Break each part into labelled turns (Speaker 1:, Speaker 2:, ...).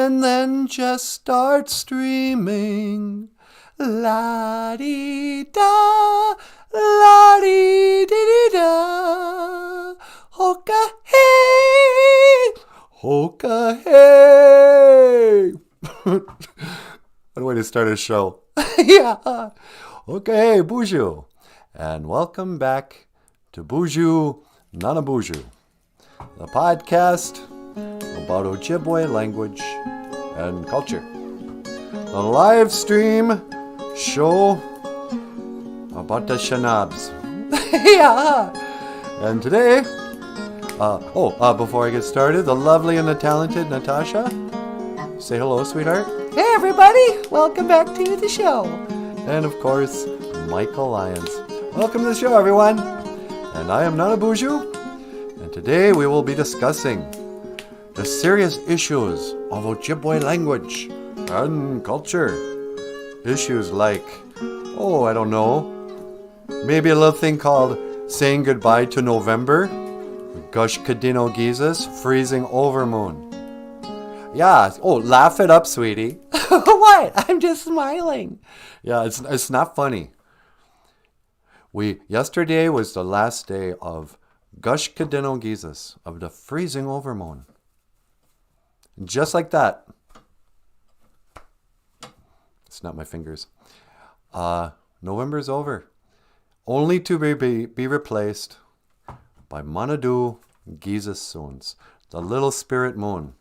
Speaker 1: and then just start streaming. La-dee-da, la-dee-dee-dee-da, hoka-hey, hoka-hey. What a way to start a show. Yeah. Okay, Boozhoo. And welcome back to Boozhoo Nanaboozhoo, the podcast about Ojibwe language and culture. A live stream show about the Shanabs. Yeah. And today, before I get started, the lovely and the talented Natasha. Say hello, sweetheart.
Speaker 2: Hey, everybody. Welcome back to the show.
Speaker 1: And of course, Michael Lyons. Welcome to the show, everyone. And I am Nanaboozhoo. And today we will be discussing the serious issues of Ojibwe language and culture. Issues like, I don't know, maybe a little thing called saying goodbye to November, Gush Kadino Gizas, freezing overmoon. Yeah, laugh it up, sweetie.
Speaker 2: What? I'm just smiling.
Speaker 1: Yeah, it's not funny. Yesterday was the last day of Gush Kadino Gizas, of the freezing overmoon. Just like that. Snap my fingers. November's over. Only to be replaced by Monodu Gizas Soons, the little spirit moon.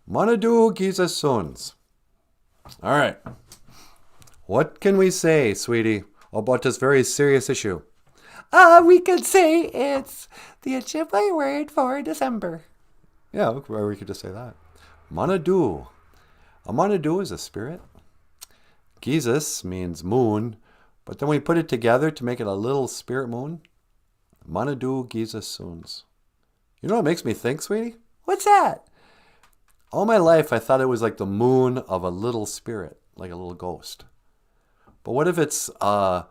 Speaker 1: Monodu Gizas Soons. All right. What can we say, sweetie, about this very serious issue?
Speaker 2: We could say it's the Ojibwe word for December.
Speaker 1: Yeah, we could just say that. Monodu. A Monodu is a spirit. Gizas means moon, but then we put it together to make it a little spirit moon. Monodu Gizas Soons. You know what it makes me think, sweetie?
Speaker 2: What's that?
Speaker 1: All my life I thought it was like the moon of a little spirit, like a little ghost. But what if it's a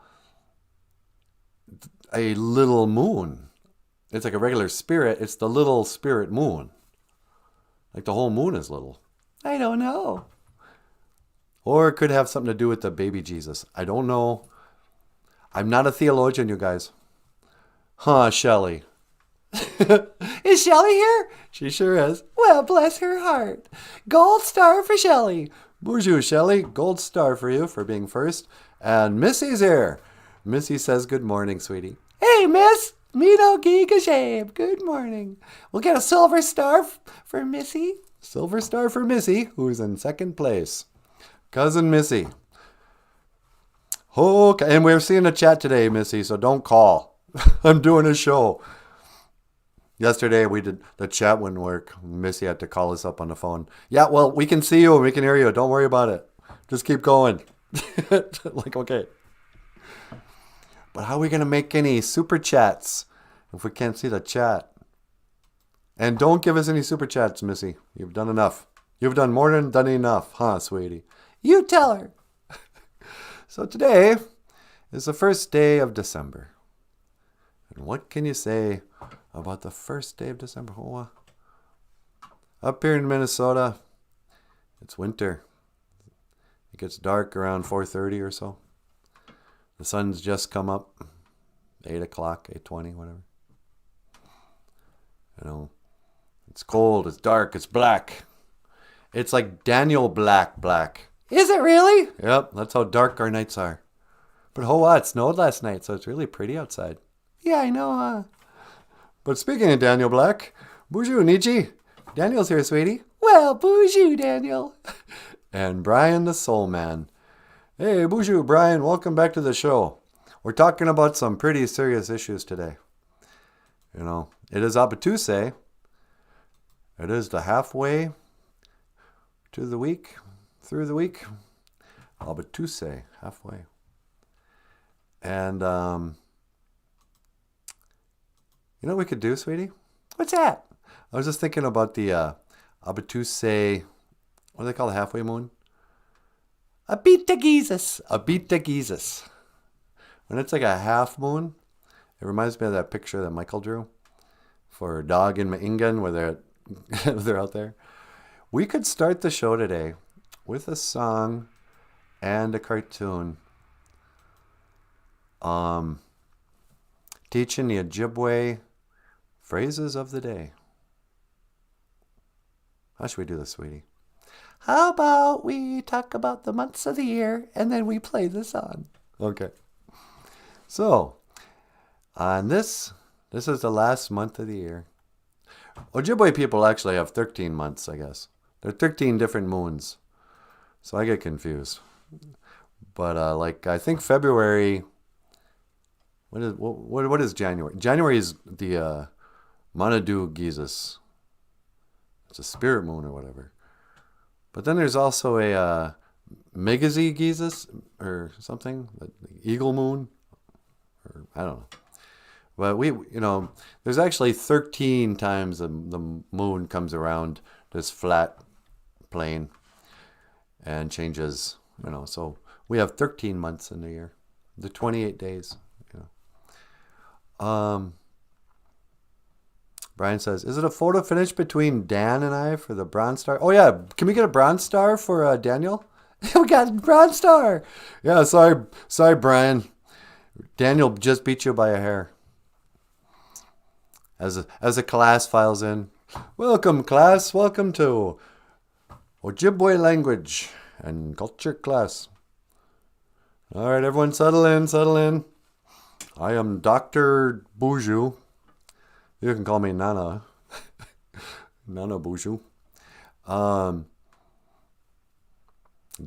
Speaker 1: little moon? It's like a regular spirit. It's the little spirit moon. Like the whole moon is little.
Speaker 2: I don't know.
Speaker 1: Or it could have something to do with the baby Jesus. I don't know. I'm not a theologian, you guys. Huh, Shelley?
Speaker 2: Is Shelley here?
Speaker 1: She sure is.
Speaker 2: Well, bless her heart. Gold star for Shelley.
Speaker 1: Boozhoo, Shelley. Gold star for you for being first. And Missy's here. Missy says good morning, sweetie.
Speaker 2: Hey, Miss. Mito Giga Shame. Good morning. We'll get a silver star for Missy.
Speaker 1: Silver star for Missy, who's in second place. Cousin Missy. Okay, and we're seeing a chat today, Missy, so don't call. I'm doing a show. Yesterday, the chat wouldn't work. Missy had to call us up on the phone. Yeah, well, we can see you and we can hear you. Don't worry about it. Just keep going. Okay. But how are we going to make any super chats if we can't see the chat? And don't give us any super chats, Missy. You've done enough. You've done more than done enough, huh, sweetie?
Speaker 2: You tell her.
Speaker 1: So today is the first day of December. And what can you say about the first day of December? Up here in Minnesota, it's winter. It gets dark around 4:30 or so. The sun's just come up, 8 o'clock, 8:20, whatever. It's cold, it's dark, it's black. It's like Daniel Black.
Speaker 2: Is it really?
Speaker 1: Yep, that's how dark our nights are. But it snowed last night, so it's really pretty outside.
Speaker 2: Yeah, I know.
Speaker 1: But speaking of Daniel Black, Boozhoo Nietzsche, Daniel's here, sweetie.
Speaker 2: Well, Boozhoo, Daniel.
Speaker 1: And Brian the Soul Man. Hey, Boozhoo, Brian, welcome back to the show. We're talking about some pretty serious issues today. It is Abatuse. It is the halfway to the week, through the week. Abatuse, halfway. And, you know what we could do, sweetie?
Speaker 2: What's that?
Speaker 1: I was just thinking about the Abatuse, what do they call the halfway moon?
Speaker 2: Abita Gizas.
Speaker 1: Abita Gizas. When it's like a half moon, it reminds me of that picture that Michael drew for Dog in Maingan where they're out there. We could start the show today with a song and a cartoon. Teaching the Ojibwe phrases of the day. How should we do this, sweetie?
Speaker 2: How about we talk about the months of the year and then we play the song?
Speaker 1: Okay. So, on this is the last month of the year. Ojibwe people actually have 13 months, I guess. There are 13 different moons. So I get confused. But I think February, what is January? January is the Monodu It's a spirit moon or whatever. But then there's also a Megazi Gizis or something, the eagle moon, or I don't know. But there's actually 13 times the moon comes around this flat plane and changes, so we have 13 months in the year, the 28 days, Brian says, is it a photo finish between Dan and I for the Bronze Star? Oh, yeah. Can we get a Bronze Star for Daniel?
Speaker 2: We got a Bronze Star.
Speaker 1: Yeah, sorry, Brian. Daniel just beat you by a hair. As the class files in, welcome, class. Welcome to Ojibwe language and culture class. All right, everyone, settle in. I am Dr. Boozhoo. You can call me Nana. Nanaboozhoo.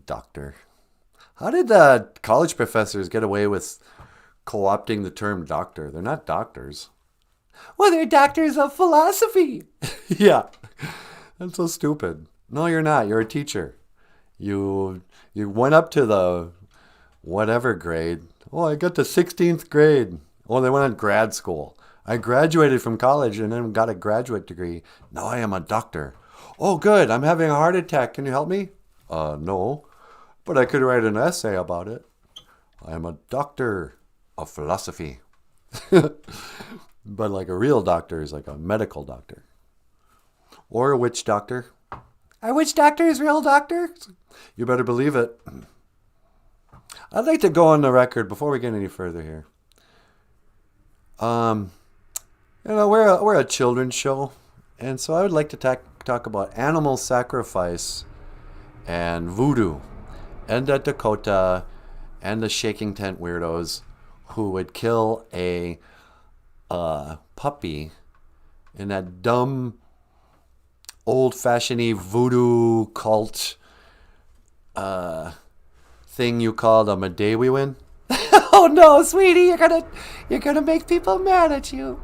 Speaker 1: Doctor. How did the college professors get away with co-opting the term doctor? They're not doctors.
Speaker 2: Well, they're doctors of philosophy.
Speaker 1: Yeah. That's so stupid. No, you're not. You're a teacher. You went up to the whatever grade. Oh, I got to 16th grade. Oh, they went on grad school. I graduated from college and then got a graduate degree. Now I am a doctor. Oh, good. I'm having a heart attack. Can you help me? No. But I could write an essay about it. I am a doctor of philosophy. But like a real doctor is like a medical doctor. Or a witch doctor.
Speaker 2: Are witch doctors real doctors?
Speaker 1: You better believe it. I'd like to go on the record before we get any further here. We're a children's show, and so I would like to talk about animal sacrifice and voodoo, and the Dakota, and the shaking tent weirdos who would kill a puppy in that dumb, old-fashioned voodoo cult thing you called a Medewiwin.
Speaker 2: Oh no, sweetie, you're gonna make people mad at you.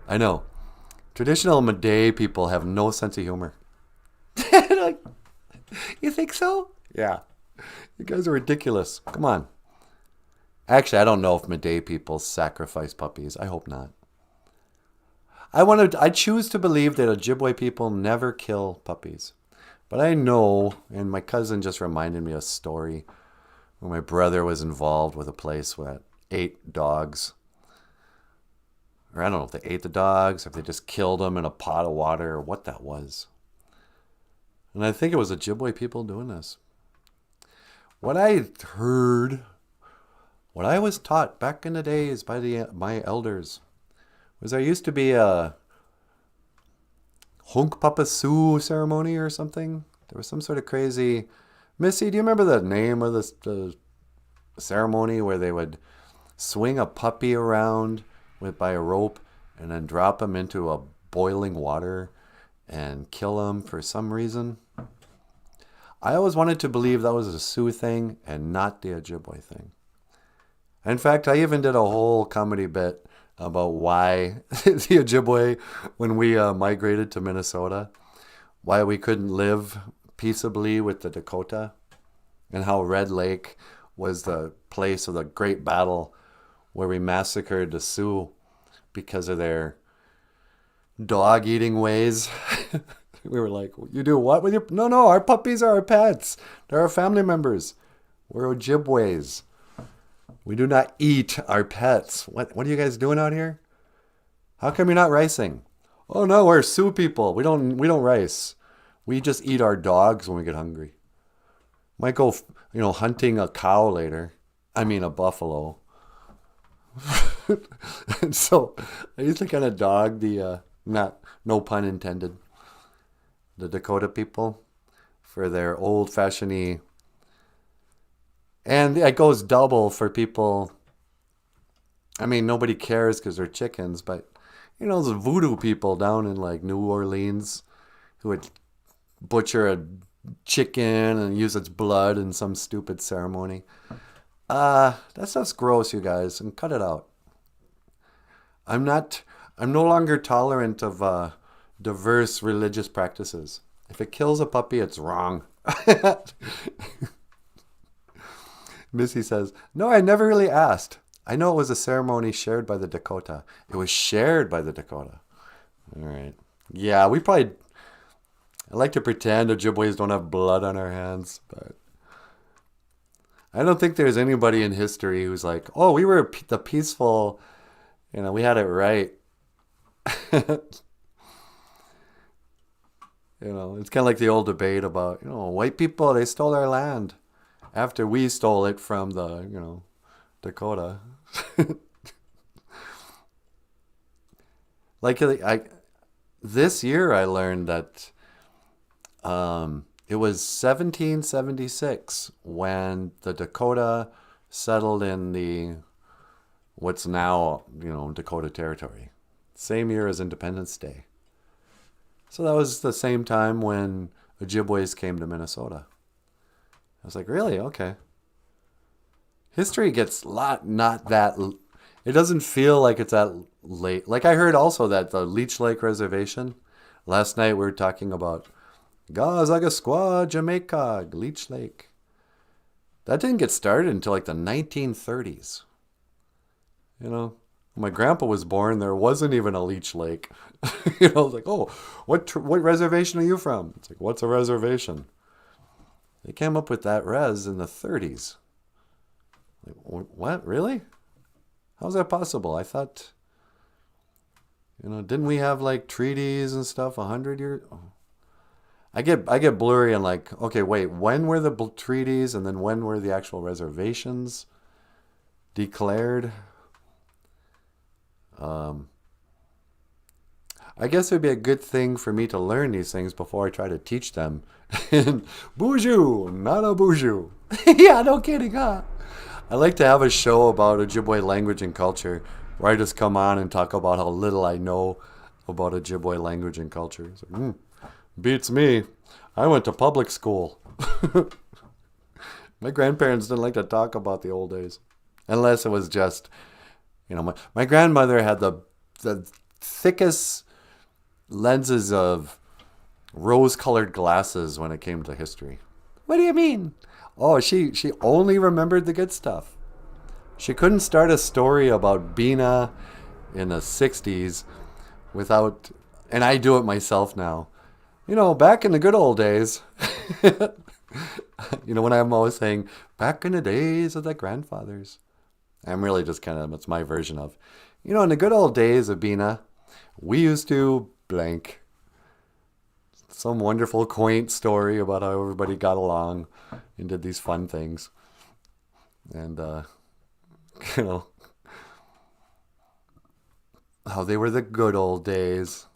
Speaker 1: I know. Traditional Meday people have no sense of humor.
Speaker 2: You think so?
Speaker 1: Yeah. You guys are ridiculous. Come on. Actually, I don't know if Meday people sacrifice puppies. I hope not. I choose to believe that Ojibwe people never kill puppies. But I know, and my cousin just reminded me of a story where my brother was involved with a place that ate dogs. Or I don't know if they ate the dogs, or if they just killed them in a pot of water, or what that was. And I think it was Ojibwe people doing this. What I heard, what I was taught back in the days by my elders, was there used to be a Hunk Papa Sioux ceremony or something. There was some sort of crazy... Missy, do you remember the name of the ceremony where they would swing a puppy around by a rope and then drop him into a boiling water and kill him for some reason? I always wanted to believe that was a Sioux thing and not the Ojibwe thing. In fact, I even did a whole comedy bit about why the Ojibwe, when we migrated to Minnesota, why we couldn't live peaceably with the Dakota, and how Red Lake was the place of the great battle where we massacred the Sioux because of their dog-eating ways. We were like, you do what with your... No, our puppies are our pets. They're our family members. We're Ojibways. We do not eat our pets. What are you guys doing out here? How come you're not ricing? Oh no, we're Sioux people. We don't rice. We just eat our dogs when we get hungry. Might go, hunting a cow later. I mean, a buffalo. And so I used to kind of dog no pun intended, the Dakota people for their old-fashioned-y. And it goes double for people. I mean, nobody cares because they're chickens, but those voodoo people down in like New Orleans who would butcher a chicken and use its blood in some stupid ceremony. That stuff's gross, you guys, and cut it out. I'm no longer tolerant of diverse religious practices. If it kills a puppy, it's wrong. Missy says, no, I never really asked. I know it was a ceremony shared by the Dakota. It was shared by the Dakota. All right. Yeah, I like to pretend Ojibways don't have blood on our hands, but I don't think there's anybody in history who's like, oh, we were the peaceful, we had it right. It's kind of like the old debate about, white people, they stole our land after we stole it from the, Dakota. This year I learned that it was 1776 when the Dakota settled in what's now, Dakota Territory. Same year as Independence Day. So that was the same time when Ojibways came to Minnesota. I was like, really? Okay. History gets not that. It doesn't feel like it's that late. Like I heard also that the Leech Lake Reservation. Last night we were talking about Gazagasqua, Jamaica, Leech Lake. That didn't get started until like the 1930s. When my grandpa was born, there wasn't even a Leech Lake. Like, oh, what reservation are you from? It's like, what's a reservation? They came up with that res in the 30s. Like, what? Really? How's that possible? I thought, didn't we have like treaties and stuff 100 years? Oh. I get blurry and like, okay, wait, when were the treaties and then when were the actual reservations declared? I guess it would be a good thing for me to learn these things before I try to teach them in Boozhoo Nanaboozhoo.
Speaker 2: Yeah, no kidding, huh?
Speaker 1: I like to have a show about Ojibwe language and culture where I just come on and talk about how little I know about Ojibwe language and culture. It's like, beats me. I went to public school. My grandparents didn't like to talk about the old days. Unless it was just, my grandmother had the thickest lenses of rose-colored glasses when it came to history.
Speaker 2: What do you mean?
Speaker 1: Oh, she only remembered the good stuff. She couldn't start a story about Bina in the 60s without, and I do it myself now. Back in the good old days, when I'm always saying, back in the days of the grandfathers. I'm really just it's my version of, in the good old days of Bina, we used to blank. Some wonderful, quaint story about how everybody got along and did these fun things. And, how they were the good old days.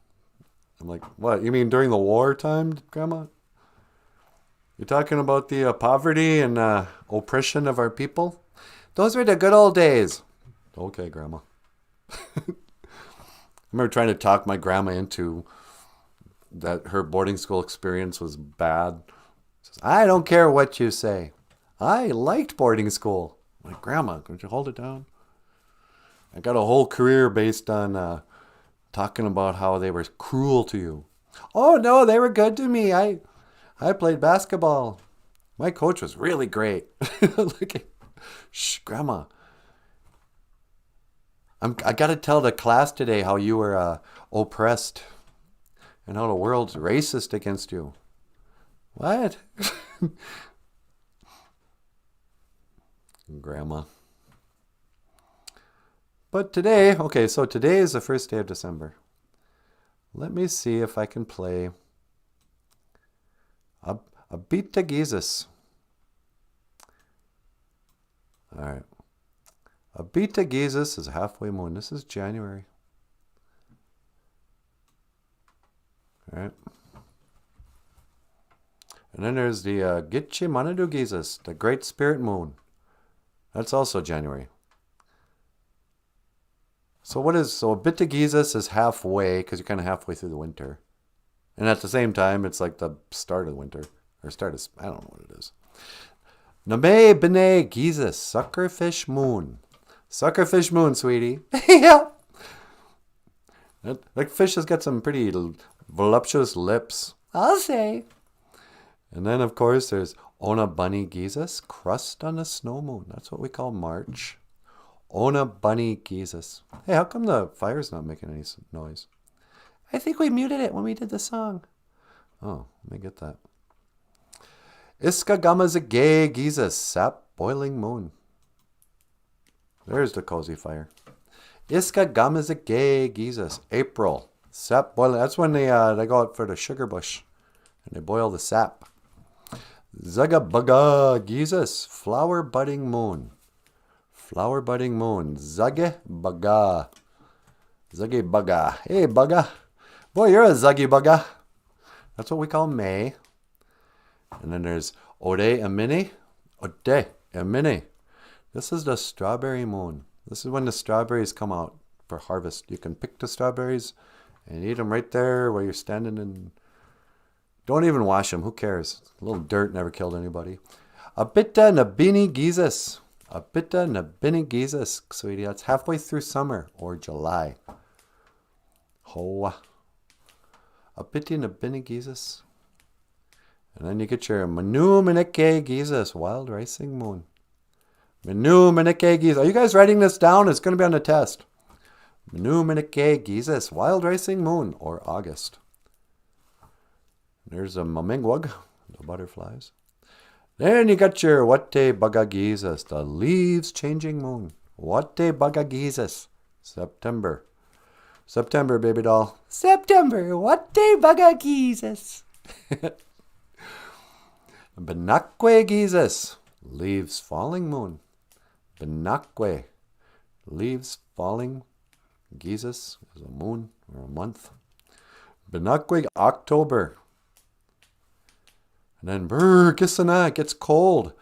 Speaker 1: I'm like, what? You mean during the wartime, Grandma? You're talking about the poverty and oppression of our people? Those were the good old days. Okay, Grandma. I remember trying to talk my grandma into that her boarding school experience was bad. She says, I don't care what you say. I liked boarding school. I'm like, Grandma, could you hold it down? I got a whole career based on talking about how they were cruel to you. Oh, no, they were good to me. I played basketball. My coach was really great. Like, shh, Grandma. I got to tell the class today how you were oppressed and how the world's racist against you. What? Grandma. But today, so today is the first day of December. Let me see if I can play A beat to Jesus. All right. A beat to Jesus is halfway moon. This is January. All right. And then there's the Gitche Monodu Jesus, the Great Spirit Moon. That's also January. So a bit to Jesus is halfway, because you're kind of halfway through the winter. And at the same time, it's like the start of the winter. Or I don't know what it is. Name B'nai Jesus, Suckerfish Moon. Suckerfish Moon, sweetie.
Speaker 2: Yeah.
Speaker 1: That fish has got some pretty voluptuous lips.
Speaker 2: I'll say.
Speaker 1: And then, of course, there's Ona Bunny Jesus, Crust on a Snow Moon. That's what we call March. Ona Bunny Jesus. Hey, how come the fire's not making any noise?
Speaker 2: I think we muted it when we did the song.
Speaker 1: Oh, let me get that. Iska Gamazage Jesus, Sap Boiling Moon. There's the cozy fire. Iska Gamazage Jesus, April. Sap boiling. That's when they go out for the sugar bush and they boil the sap. Zagabaga Jesus, Flower Budding Moon. Flower Budding Moon. Zage Baga. Zage Baga. Hey, Baga. Boy, you're a Zagi Baga. That's what we call May. And then there's Ode Amini. Ode Amini. This is the strawberry moon. This is when the strawberries come out for harvest. You can pick the strawberries and eat them right there where you're standing, and don't even wash them. Who cares? A little dirt never killed anybody. Abita Nabini Jesus. Abita Nabini Jesus, sweetie. That's halfway through summer or July. Hoa. Abita Nabini Jesus. And then you get your Manu Minike Jesus, Wild Rising Moon. Manu Minike Jesus. Are you guys writing this down? It's going to be on the test. Manu Minike Jesus, Wild Rising Moon, or August. There's a Mamingwag, the butterflies. Then you got your Wate Baga Jesus, the leaves changing moon. Wate Baga Jesus, September. September, baby doll.
Speaker 2: September, what day baga Jesus?
Speaker 1: Benakwe Jesus, leaves falling moon. Benakwe, leaves falling. Jesus is a moon or a month. Benakwe, October. And then Kisana, it gets cold.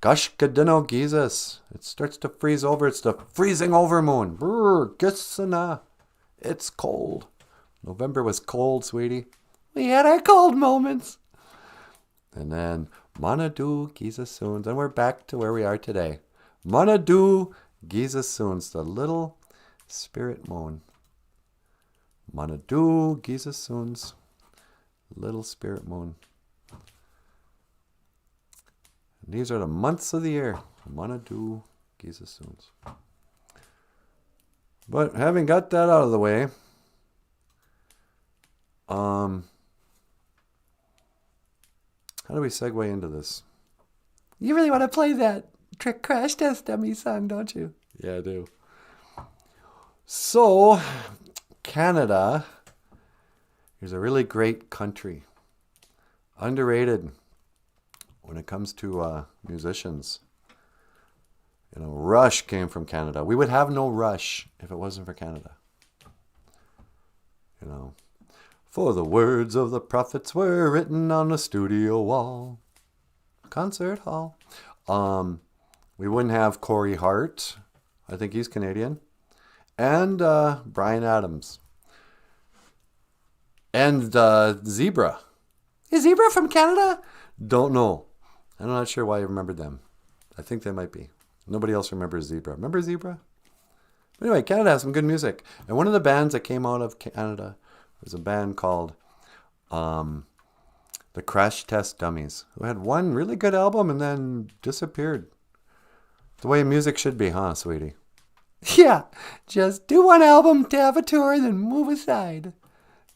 Speaker 1: Gashkadino Jesus, it starts to freeze over. It's the freezing over moon. Kisana, it's cold. November was cold, sweetie.
Speaker 2: We had our cold moments.
Speaker 1: And then Monodu Giza Soons. And we're back to where we are today. Monodu Giza Soons, the little spirit moon. Monodu Giza Soons, little spirit moon. And these are the months of the year. Monodu Giza Soons. But having got that out of the way, how do we segue into this?
Speaker 2: You really want to play that Trick Crash Test Dummy song, don't you?
Speaker 1: Yeah, I do. So, Canada is a really great country. Underrated when it comes to musicians. You know, Rush came from Canada. We would have no Rush if it wasn't for Canada. You know, for the words of the prophets were written on the studio wall. Concert hall. We wouldn't have Corey Hart. I think he's Canadian. And Bryan Adams. And Zebra.
Speaker 2: Is Zebra from Canada?
Speaker 1: Don't know. I'm not sure why I remembered them. I think they might be. Nobody else remembers Zebra. Remember Zebra? But anyway, Canada has some good music. And one of the bands that came out of Canada was a band called the Crash Test Dummies, who had one really good album and then disappeared. The way music should be, huh, sweetie?
Speaker 2: Yeah, just do one album to have a tour, then move aside.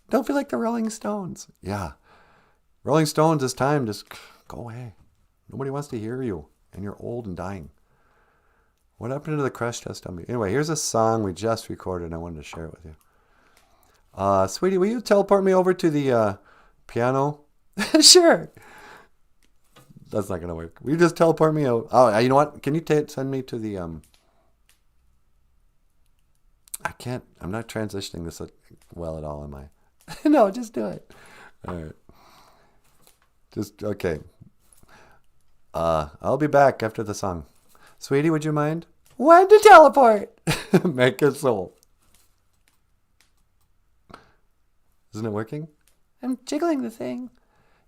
Speaker 2: Don't be like the Rolling Stones.
Speaker 1: Yeah. Rolling Stones, it's time. Just go away. Nobody wants to hear you. And you're old and dying. What happened to the Crash Test Dummy? Anyway, here's a song we just recorded and I wanted to share it with you. Sweetie, will you teleport me over to the piano?
Speaker 2: Sure.
Speaker 1: That's not going to work. Will you just teleport me out? Oh, you know what? Can you send me to the... I can't. I'm not transitioning this well at all, am I?
Speaker 2: No, just do it.
Speaker 1: All right. Okay. I'll be back after the song. Sweetie, would you mind?
Speaker 2: When to teleport?
Speaker 1: Make it so. Isn't it working?
Speaker 2: I'm jiggling the thing.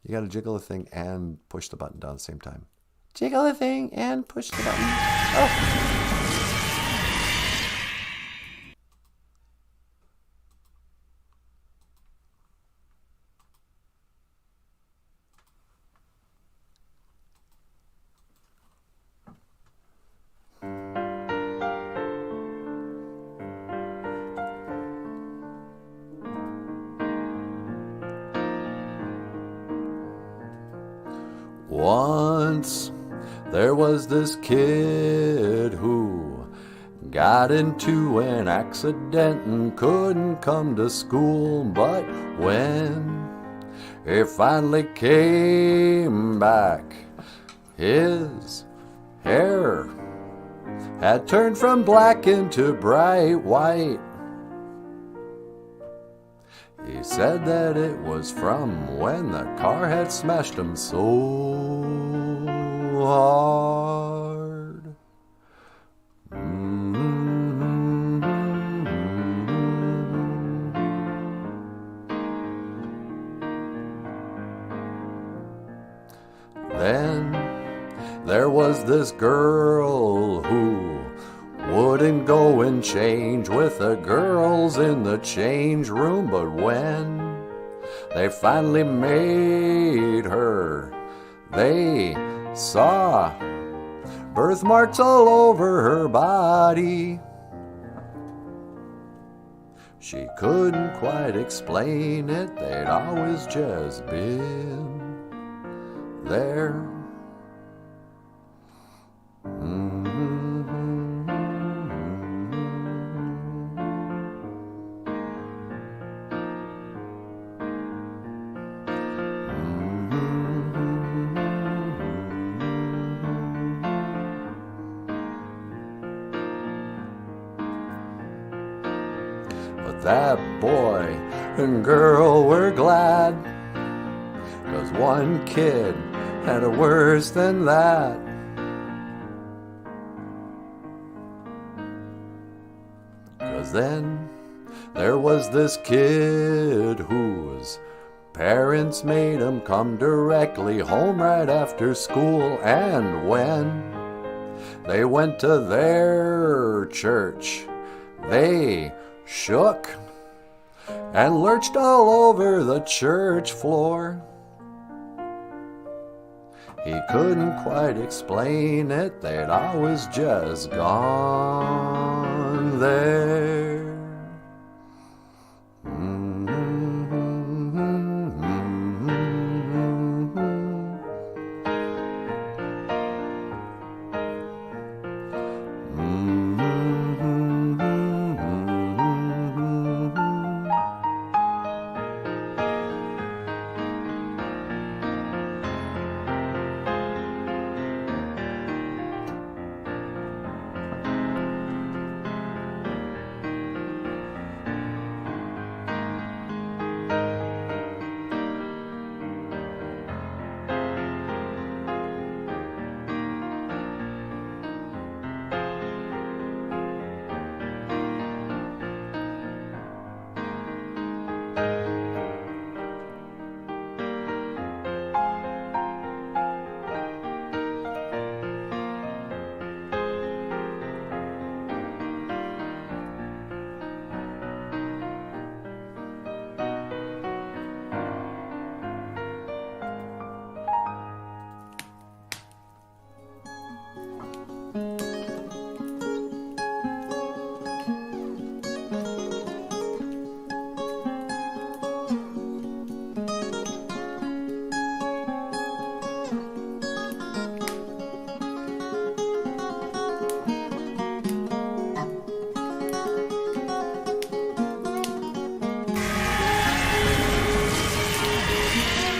Speaker 1: You got to jiggle the thing and push the button down at the same time.
Speaker 2: Jiggle the thing and push the button. Oh.
Speaker 1: Once there was this kid who got into an accident and couldn't come to school, but when he finally came back, his hair had turned from black into bright white. He said that it was from when the car had smashed him so hard. Then there was this girl who wouldn't go and change with the girls in the change room, but when they finally made her, they saw birthmarks all over her body. She couldn't quite explain it, they'd always just been there. That boy and girl were glad, 'cause one kid had it worse than that. Cause then there was this kid whose parents made him come directly home right after school, and when they went to their church, they shook and lurched all over the church floor. He couldn't quite explain it, they'd always just gone there.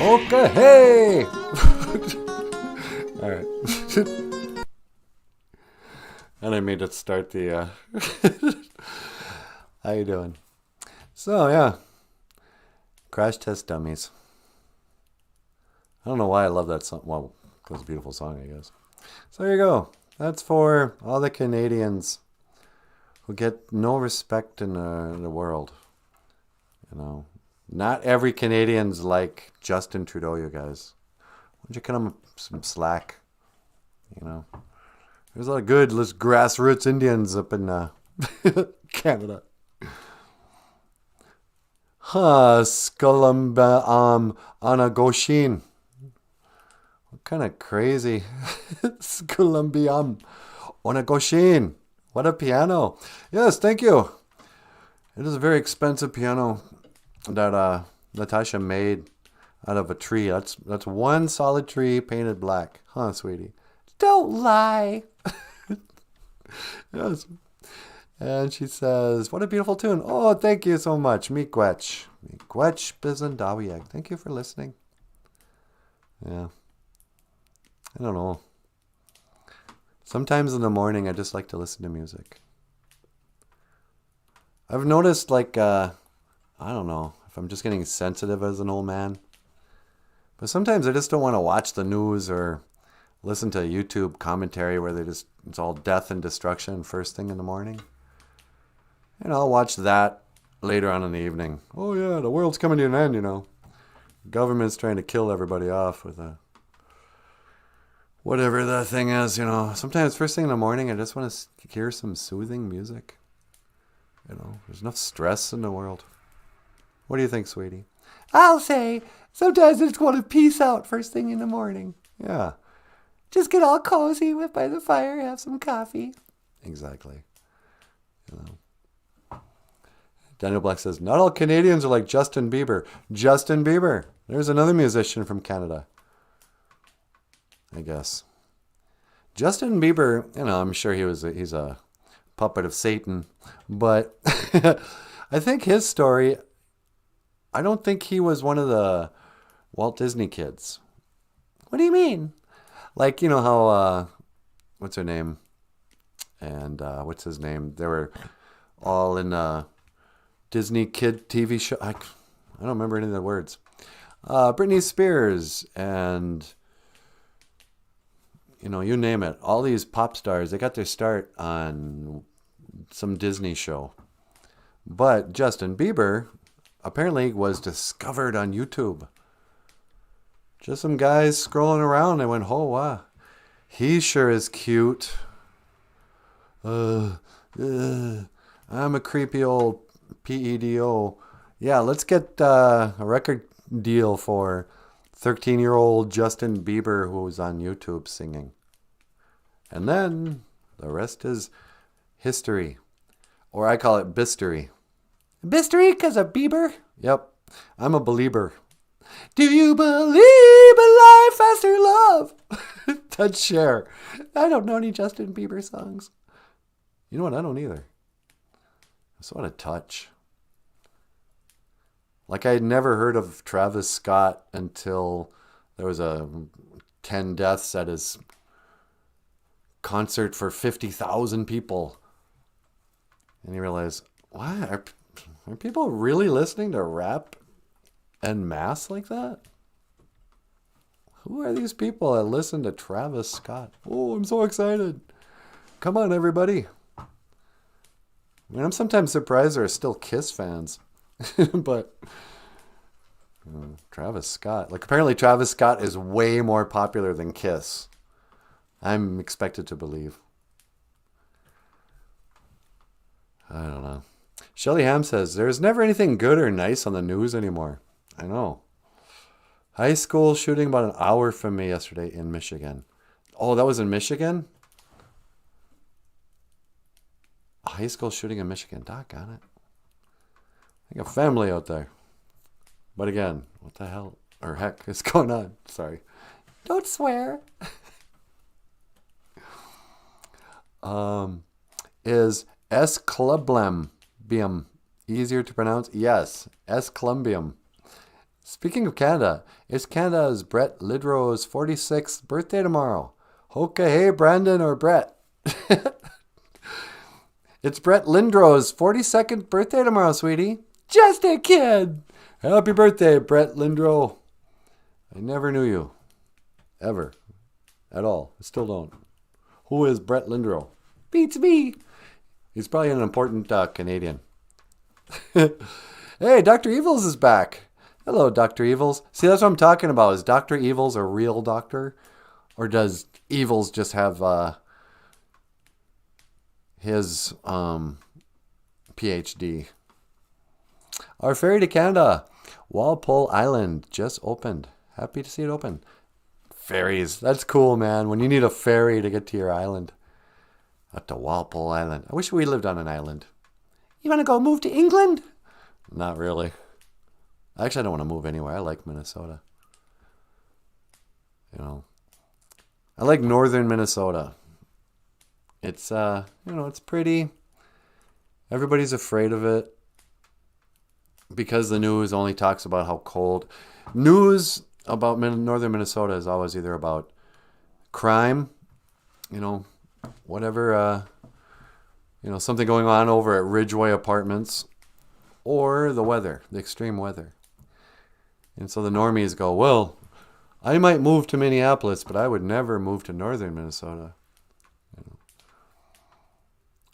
Speaker 1: Okay, hey! All right. And I made it start the. How you doing? So yeah, Crash Test Dummies. I don't know why I love that song. Well, because it's a beautiful song, I guess. So there you go. That's for all the Canadians who get no respect in the world. You know, not every Canadian's like Justin Trudeau, you guys. Why don't you cut him some slack? You know, there's a lot of good grassroots Indians up in Canada. Skulumba Anagoshin. What kind of crazy Skulumbiam Onagoshin. What a piano. Yes, thank you. It is a very expensive piano that Natasha made out of a tree. That's one solid tree painted black. Huh, sweetie?
Speaker 2: Don't lie.
Speaker 1: Yes. And she says, what a beautiful tune. Oh, thank you so much. Miigwech. Miigwech Bizandawiak. Thank you for listening. Yeah. I don't know. Sometimes in the morning, I just like to listen to music. I've noticed, like, I don't know if I'm just getting sensitive as an old man. But sometimes I just don't want to watch the news or listen to YouTube commentary where it's all death and destruction first thing in the morning. And I'll watch that later on in the evening. Oh yeah, the world's coming to an end, you know. Government's trying to kill everybody off with whatever that thing is, you know. Sometimes first thing in the morning, I just want to hear some soothing music. You know, there's enough stress in the world. What do you think, sweetie?
Speaker 2: I'll say, sometimes I just want to peace out first thing in the morning.
Speaker 1: Yeah.
Speaker 2: Just get all cozy by the fire, have some coffee.
Speaker 1: Exactly. You know. Daniel Black says, not all Canadians are like Justin Bieber. Justin Bieber. There's another musician from Canada. I guess. Justin Bieber, you know, I'm sure he's a puppet of Satan. But I think his story, I don't think he was one of the Walt Disney kids.
Speaker 2: What do you mean?
Speaker 1: Like, you know how, what's her name? And what's his name? They were all in Disney kid TV show. I don't remember any of the words. Britney Spears and, you know, you name it. All these pop stars, they got their start on some Disney show. But Justin Bieber apparently was discovered on YouTube. Just some guys scrolling around. They went, oh, wow. He sure is cute. I'm a creepy old PEDO. Yeah, let's get a record deal for 13-year-old Justin Bieber who's on YouTube singing. And then the rest is history. Or I call it bistery.
Speaker 2: Bistery because of Bieber?
Speaker 1: Yep, I'm a believer.
Speaker 2: Do you believe in life after love?
Speaker 1: That's Cher.
Speaker 2: I don't know any Justin Bieber songs.
Speaker 1: You know what? I don't either. I just want to touch. Like I had never heard of Travis Scott until there was 10 deaths at his concert for 50,000 people. And you realize, what? Are people really listening to rap en masse like that? Who are these people that listen to Travis Scott? Oh, I'm so excited. Come on, everybody. I mean, I'm sometimes surprised there are still Kiss fans. But Travis Scott. Like, apparently Travis Scott is way more popular than Kiss. I'm expected to believe. I don't know. Shelly Ham says, there's never anything good or nice on the news anymore. I know. High school shooting about an hour from me yesterday in Michigan. Oh, that was in Michigan? A high school shooting in Michigan. Doggone it. I got family out there. But again, what the hell or heck is going on? Sorry.
Speaker 2: Don't swear.
Speaker 1: Is Esclumbium easier to pronounce? Yes, Esclumbium. Speaking of Canada, it's Canada's Brett Lidrow's 46th birthday tomorrow. Hoka hey, Brandon or Brett. It's Brett Lindrow's 42nd birthday tomorrow, sweetie.
Speaker 2: Just a kid.
Speaker 1: Happy birthday, Brett Lindrow. I never knew you. Ever. At all. I still don't. Who is Brett Lindrow?
Speaker 2: Beats me.
Speaker 1: He's probably an important Canadian. Hey, Dr. Evils is back. Hello, Dr. Evils. See, that's what I'm talking about. Is Dr. Evils a real doctor? Or does Evils just have his PhD? Our ferry to Canada, Walpole Island, just opened. Happy to see it open. Ferries, that's cool, man. When you need a ferry to get to your island. Up to Walpole Island. I wish we lived on an island.
Speaker 2: You want to go move to England?
Speaker 1: Not really. Actually, I don't want to move anywhere. I like Minnesota. You know, I like northern Minnesota. It's, it's pretty. Everybody's afraid of it because the news only talks about how cold. News about northern Minnesota is always either about crime, whatever, something going on over at Ridgeway Apartments, or the weather, the extreme weather. And so the normies go, well, I might move to Minneapolis, but I would never move to northern Minnesota.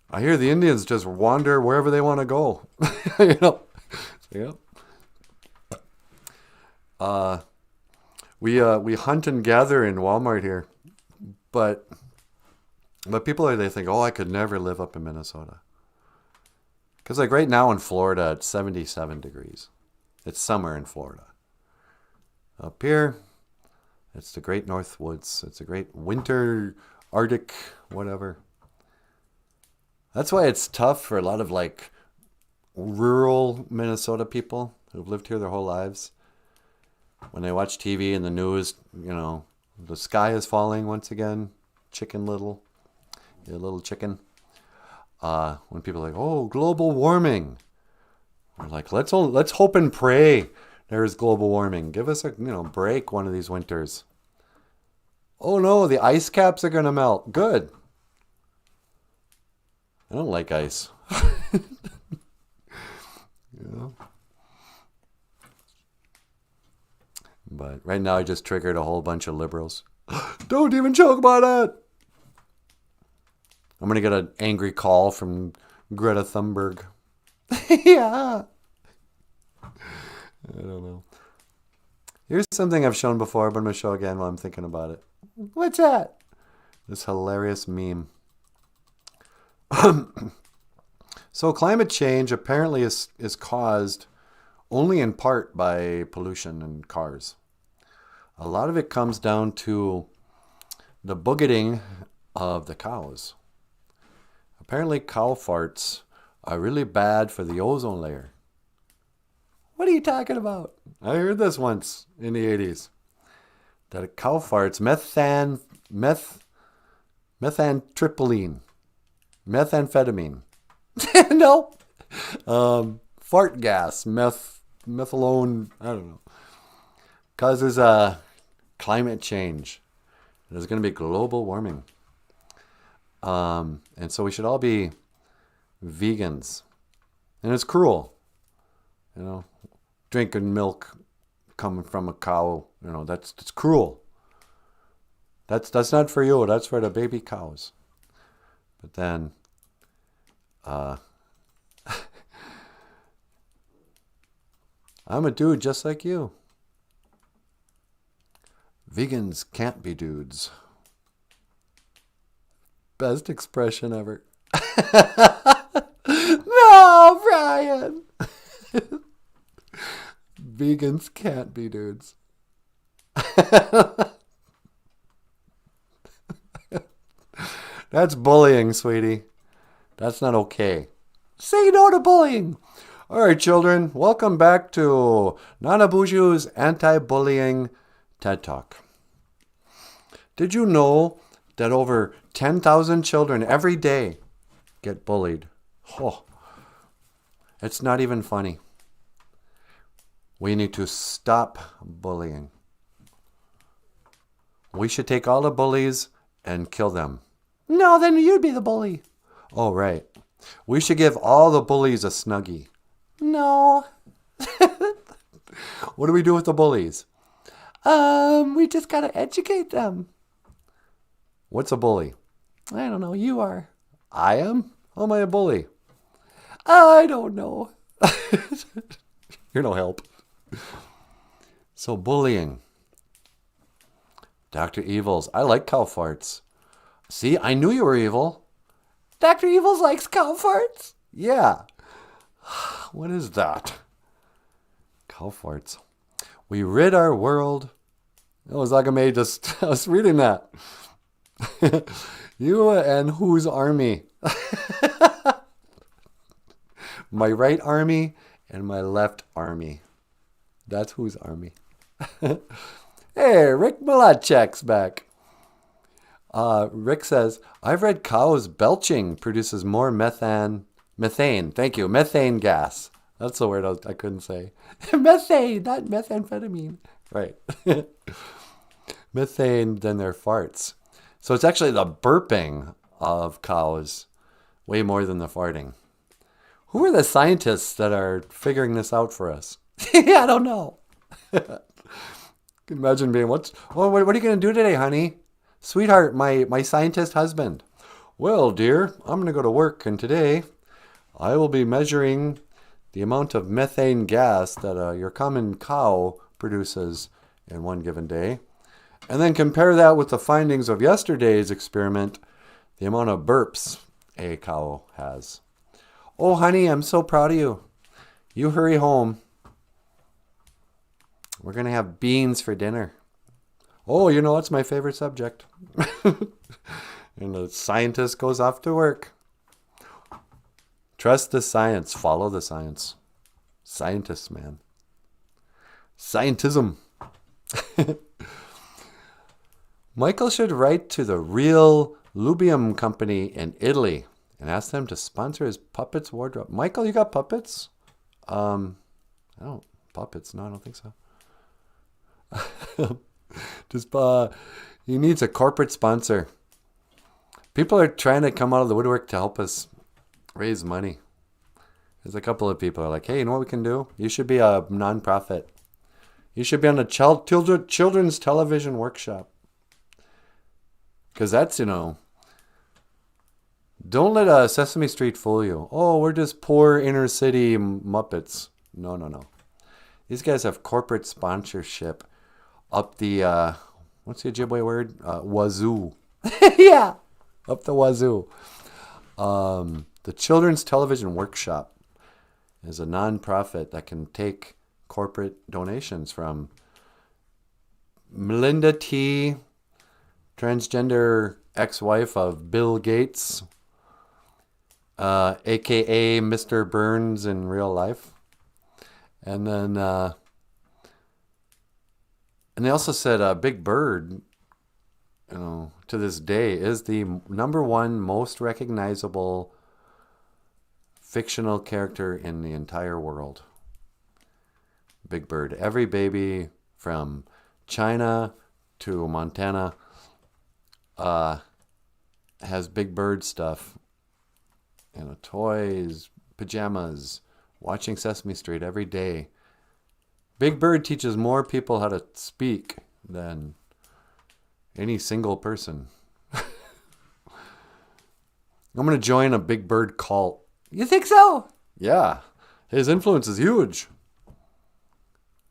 Speaker 1: I hear the Indians just wander wherever they want to go. We hunt and gather in Walmart here, but people they think, oh, I could never live up in Minnesota, because like right now in Florida it's 77 degrees. It's summer in Florida. Up here, it's the great North Woods. It's a great winter Arctic whatever. That's why it's tough for a lot of like rural Minnesota people who've lived here their whole lives. When they watch TV and the news, the sky is falling once again. Chicken Little. You're a little chicken. When people are like, oh, global warming. We're like, let's hope and pray there's global warming. Give us a break one of these winters. Oh no, the ice caps are going to melt. Good. I don't like ice. But right now I just triggered a whole bunch of liberals. Don't even joke about it. I'm going to get an angry call from Greta Thunberg.
Speaker 2: Yeah.
Speaker 1: I don't know. Here's something I've shown before, but I'm going to show again while I'm thinking about it.
Speaker 2: What's that?
Speaker 1: This hilarious meme. So climate change apparently is caused only in part by pollution and cars. A lot of it comes down to the boogeting of the cows. Apparently cow farts are really bad for the ozone layer.
Speaker 2: What are you talking about?
Speaker 1: I heard this once in the 80s. That cow farts, methamphetamine.
Speaker 2: Nope.
Speaker 1: Fart gas, methylone, I don't know. Causes climate change. There's going to be global warming. And so we should all be vegans. And it's cruel. Drinking milk coming from a cow, that's cruel. That's not for you, that's for the baby cows. But then I'm a dude just like you. Vegans can't be dudes. Best expression ever.
Speaker 2: No, Brian.
Speaker 1: Vegans can't be dudes. That's bullying, sweetie. That's not okay.
Speaker 2: Say no to bullying.
Speaker 1: All right, children. Welcome back to Nanaboozhoo's Anti-Bullying TED Talk. Did you know that over 10,000 children every day get bullied? Oh, it's not even funny. We need to stop bullying. We should take all the bullies and kill them.
Speaker 2: No, then you'd be the bully.
Speaker 1: Oh, right. We should give all the bullies a Snuggie.
Speaker 2: No.
Speaker 1: What do we do with the bullies?
Speaker 2: We just gotta educate them.
Speaker 1: What's a bully?
Speaker 2: I don't know. You are.
Speaker 1: I am? How am I a bully?
Speaker 2: I don't know.
Speaker 1: You're no help. So bullying. Dr. Evils. I like cow farts. See, I knew you were evil.
Speaker 2: Dr. Evils likes cow farts?
Speaker 1: Yeah. What is that? Cow farts. We rid our world. It was like I was reading that. You and whose army? My right army and my left army. That's whose army. Hey, Rick Malachek's back. Rick says, I've read cows belching produces more methane. Thank you. Methane gas. That's the word I couldn't say.
Speaker 2: Methane, not methamphetamine.
Speaker 1: Right. Methane than their farts. So it's actually the burping of cows way more than the farting. Who are the scientists that are figuring this out for us?
Speaker 2: Yeah, I don't know.
Speaker 1: Imagine being, what are you going to do today, honey? Sweetheart, my scientist husband. Well, dear, I'm going to go to work, and today I will be measuring the amount of methane gas that your common cow produces in one given day, and then compare that with the findings of yesterday's experiment, the amount of burps a cow has. Oh, honey, I'm so proud of you. You hurry home. We're going to have beans for dinner. Oh, you know what's my favorite subject? And the scientist goes off to work. Trust the science. Follow the science. Scientists, man. Scientism. Michael should write to the Real Lubium Company in Italy and ask them to sponsor his puppets wardrobe. Michael, you got puppets? Puppets. No, I don't think so. Just he needs a corporate sponsor. People are trying to come out of the woodwork to help us raise money. There's a couple of people who are like, hey, you know what we can do? You should be a nonprofit. You should be on a children's television workshop. Because that's, don't let Sesame Street fool you. Oh, we're just poor inner city Muppets. No. These guys have corporate sponsorship up the, what's the Ojibwe word? Wazoo.
Speaker 2: Yeah.
Speaker 1: Up the wazoo. The Children's Television Workshop is a nonprofit that can take corporate donations from Melinda T., transgender ex-wife of Bill Gates, a.k.a. Mr. Burns in real life. And then, and they also said Big Bird, to this day, is the number one most recognizable fictional character in the entire world. Big Bird. Every baby from China to Montana has Big Bird stuff. Toys, pajamas, watching Sesame Street every day. Big Bird teaches more people how to speak than any single person. I'm going to join a Big Bird cult.
Speaker 2: You think so?
Speaker 1: Yeah. His influence is huge.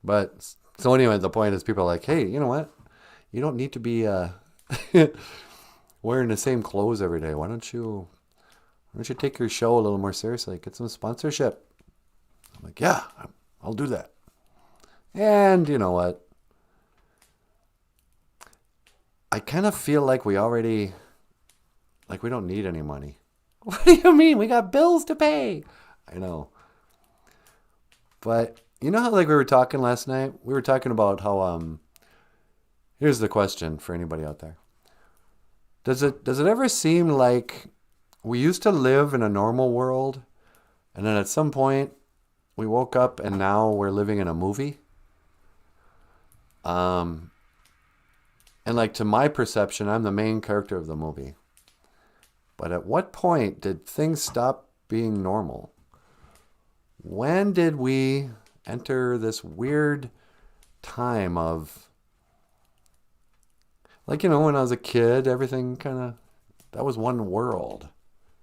Speaker 1: But, so anyway, the point is people are like, hey, you know what? You don't need to be wearing the same clothes every day. Why don't you take your show a little more seriously? Get some sponsorship. I'm like, yeah, I'll do that. And you know what? I kind of feel like we don't need any money.
Speaker 2: What do you mean? We got bills to pay.
Speaker 1: I know. But you know how we were talking last night? We were talking about how here's the question for anybody out there. Does it ever seem like we used to live in a normal world and then at some point we woke up and now we're living in a movie. And like to my perception, I'm the main character of the movie. But at what point did things stop being normal? When did we enter this weird time of, like, when I was a kid, everything kind of, that was one world.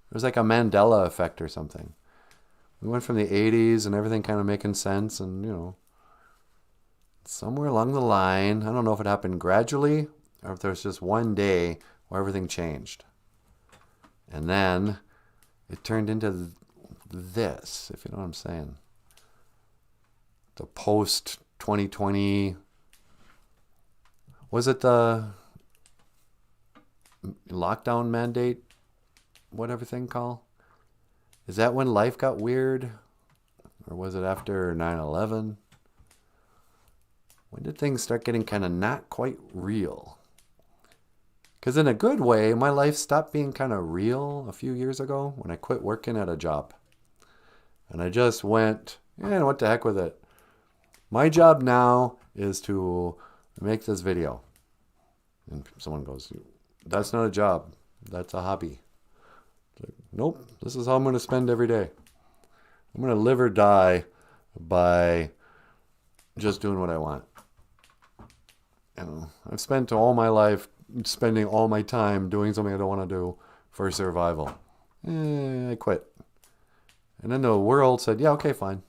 Speaker 1: It was like a Mandela effect or something. We went from the 80s and everything kind of making sense, and, somewhere along the line, I don't know if it happened gradually or if there was just one day where everything changed. And then it turned into this, if you know what I'm saying. The post 2020, was it the lockdown mandate? What everything called? Is that when life got weird? Or was it after 9/11? When did things start getting kind of not quite real? Because in a good way, my life stopped being kind of real a few years ago when I quit working at a job. And I just went, what the heck with it. My job now is to make this video. And someone goes, that's not a job. That's a hobby. Like, nope, this is how I'm going to spend every day. I'm going to live or die by just doing what I want. I've spent all my life spending all my time doing something I don't want to do for survival. I quit. And then the world said, yeah, okay, fine.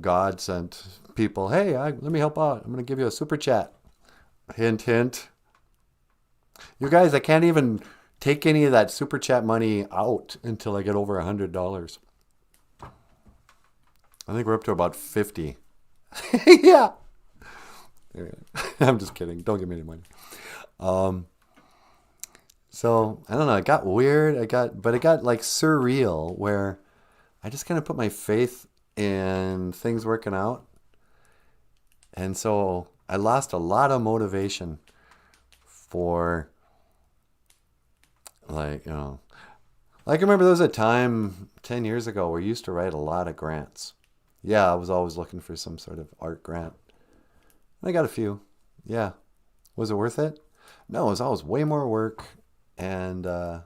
Speaker 1: God sent people, hey, let me help out. I'm going to give you a super chat. Hint, hint. You guys, I can't even take any of that super chat money out until I get over $100. I think we're up to about 50. Yeah. I'm just kidding. Don't give me any money. So I don't know. It got weird. But it got like surreal, where I just kind of put my faith in things working out, and so I lost a lot of motivation for, like I remember there was a time 10 years ago where I used to write a lot of grants. Yeah, I was always looking for some sort of art grant. I got a few. Yeah. Was it worth it? No, it was always way more work. And, I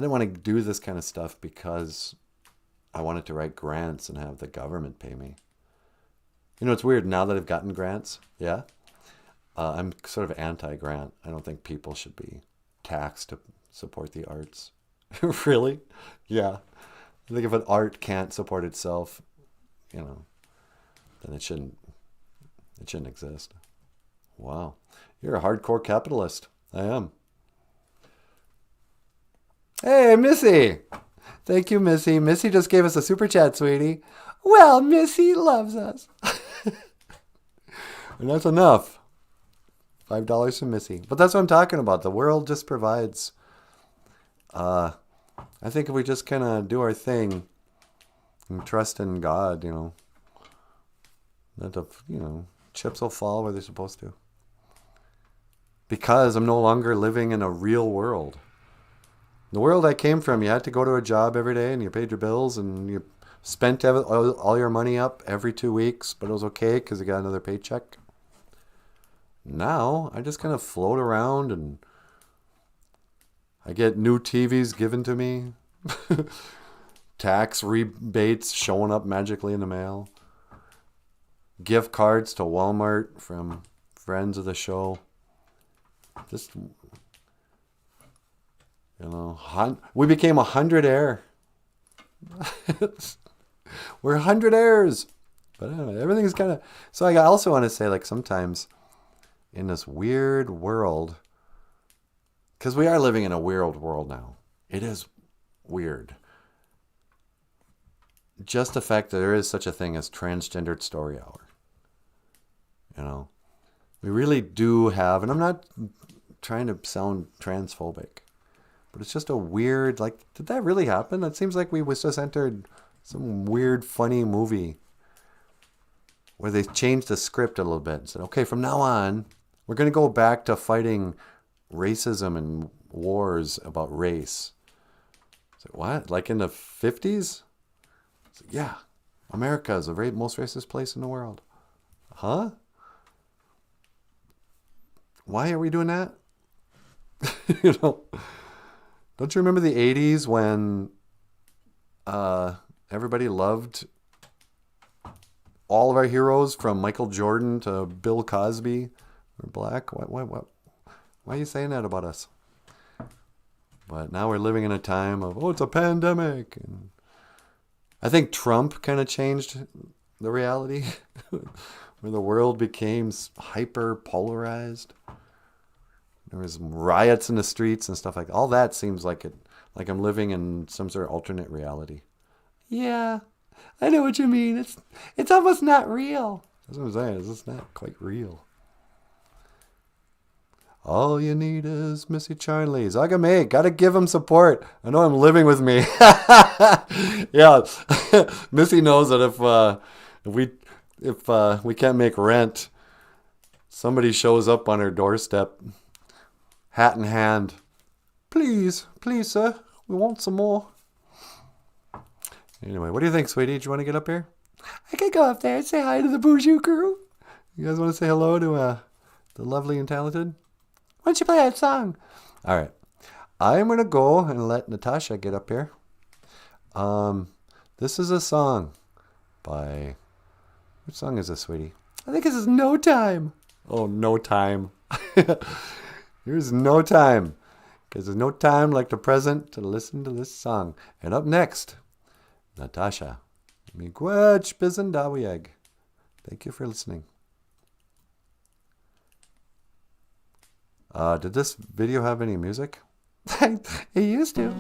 Speaker 1: didn't want to do this kind of stuff because I wanted to write grants and have the government pay me. It's weird now that I've gotten grants. Yeah. I'm sort of anti-grant. I don't think people should be taxed to support the arts. Really? Yeah. I think if an art can't support itself, then it shouldn't exist. Wow. You're a hardcore capitalist. I am. Hey, Missy. Thank you, Missy. Missy just gave us a super chat, sweetie. Well, Missy loves us. And that's enough. $5 from Missy. But that's what I'm talking about. The world just provides. I think if we just kind of do our thing and trust in God, that the chips will fall where they're supposed to. Because I'm no longer living in a real world. The world I came from, you had to go to a job every day and you paid your bills and you spent all your money up every 2 weeks, but it was okay because you got another paycheck. Now, I just kind of float around and I get new TVs given to me. Tax rebates showing up magically in the mail. Gift cards to Walmart from friends of the show. Just, we became 100 We're 100 But I don't know, everything's kind of... So I also want to say, like, sometimes in this weird world, because we are living in a weird world now. It is weird. Just the fact that there is such a thing as transgendered story hour. We really do have, and I'm not trying to sound transphobic, but it's just a weird, like, did that really happen? It seems like we just entered some weird, funny movie where they changed the script a little bit and said, okay, from now on, we're going to go back to fighting racism and wars about race. What? Like in the 50s? Yeah. America is the most racist place in the world. Huh? Why are we doing that? You know, don't you remember the 80s when everybody loved all of our heroes from Michael Jordan to Bill Cosby were black? Why are you saying that about us? But now we're living in a time of, it's a pandemic. And I think Trump kind of changed the reality where the world became hyper polarized. There was riots in the streets and stuff like that. All that seems like I'm living in some sort of alternate reality.
Speaker 2: Yeah, I know what you mean. It's almost not real.
Speaker 1: That's what I'm saying. It's just not quite real. All you need is Missy Charlie's. Gotta give him support. I know I'm living with me. Yeah, Missy knows that if we can't make rent, somebody shows up on her doorstep, hat in hand. Please, sir, we want some more. Anyway, what do you think, sweetie? Do you want to get up here?
Speaker 2: I could go up there and say hi to the Boozhoo crew.
Speaker 1: You guys want to say hello to the lovely and talented?
Speaker 2: Why don't you play that song?
Speaker 1: All right. I'm going to go and let Natasha get up here. This is a song by... Which song is this, sweetie?
Speaker 2: I think this is No Time.
Speaker 1: Oh, No Time. There's no time. Because there's no time like the present to listen to this song. And up next, Natasha. Miigwech Bizendawieg. Thank you for listening. Did this video have any music?
Speaker 2: It used to.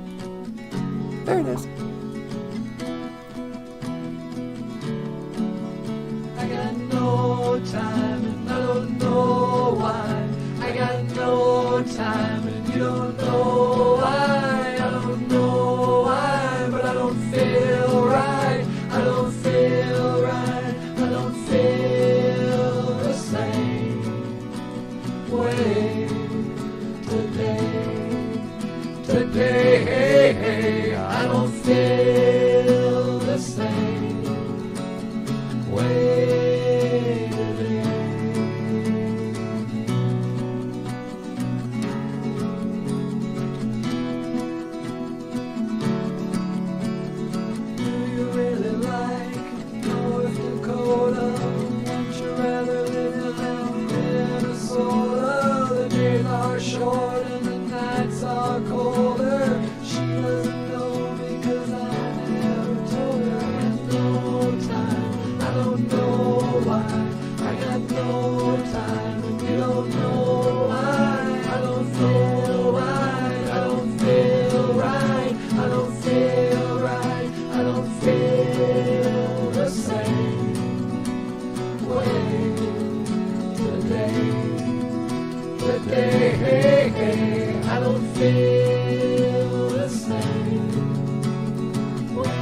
Speaker 2: There it is.
Speaker 3: I got no time and I don't know why. I got no time and you don't know why. I don't know why, but I don't feel right. I don't feel right. I don't feel the same way. Today, I don't feel the same way today. Do you really like North Dakota? Wouldn't you rather live in Minnesota? The days are short and the nights are colder. She doesn't know me 'cause I never told her. I got no time, I don't know why. I got no time and you don't know why. I don't feel right, I don't feel right. I don't feel right, I don't feel the same way today. Today, I don't feel the same way.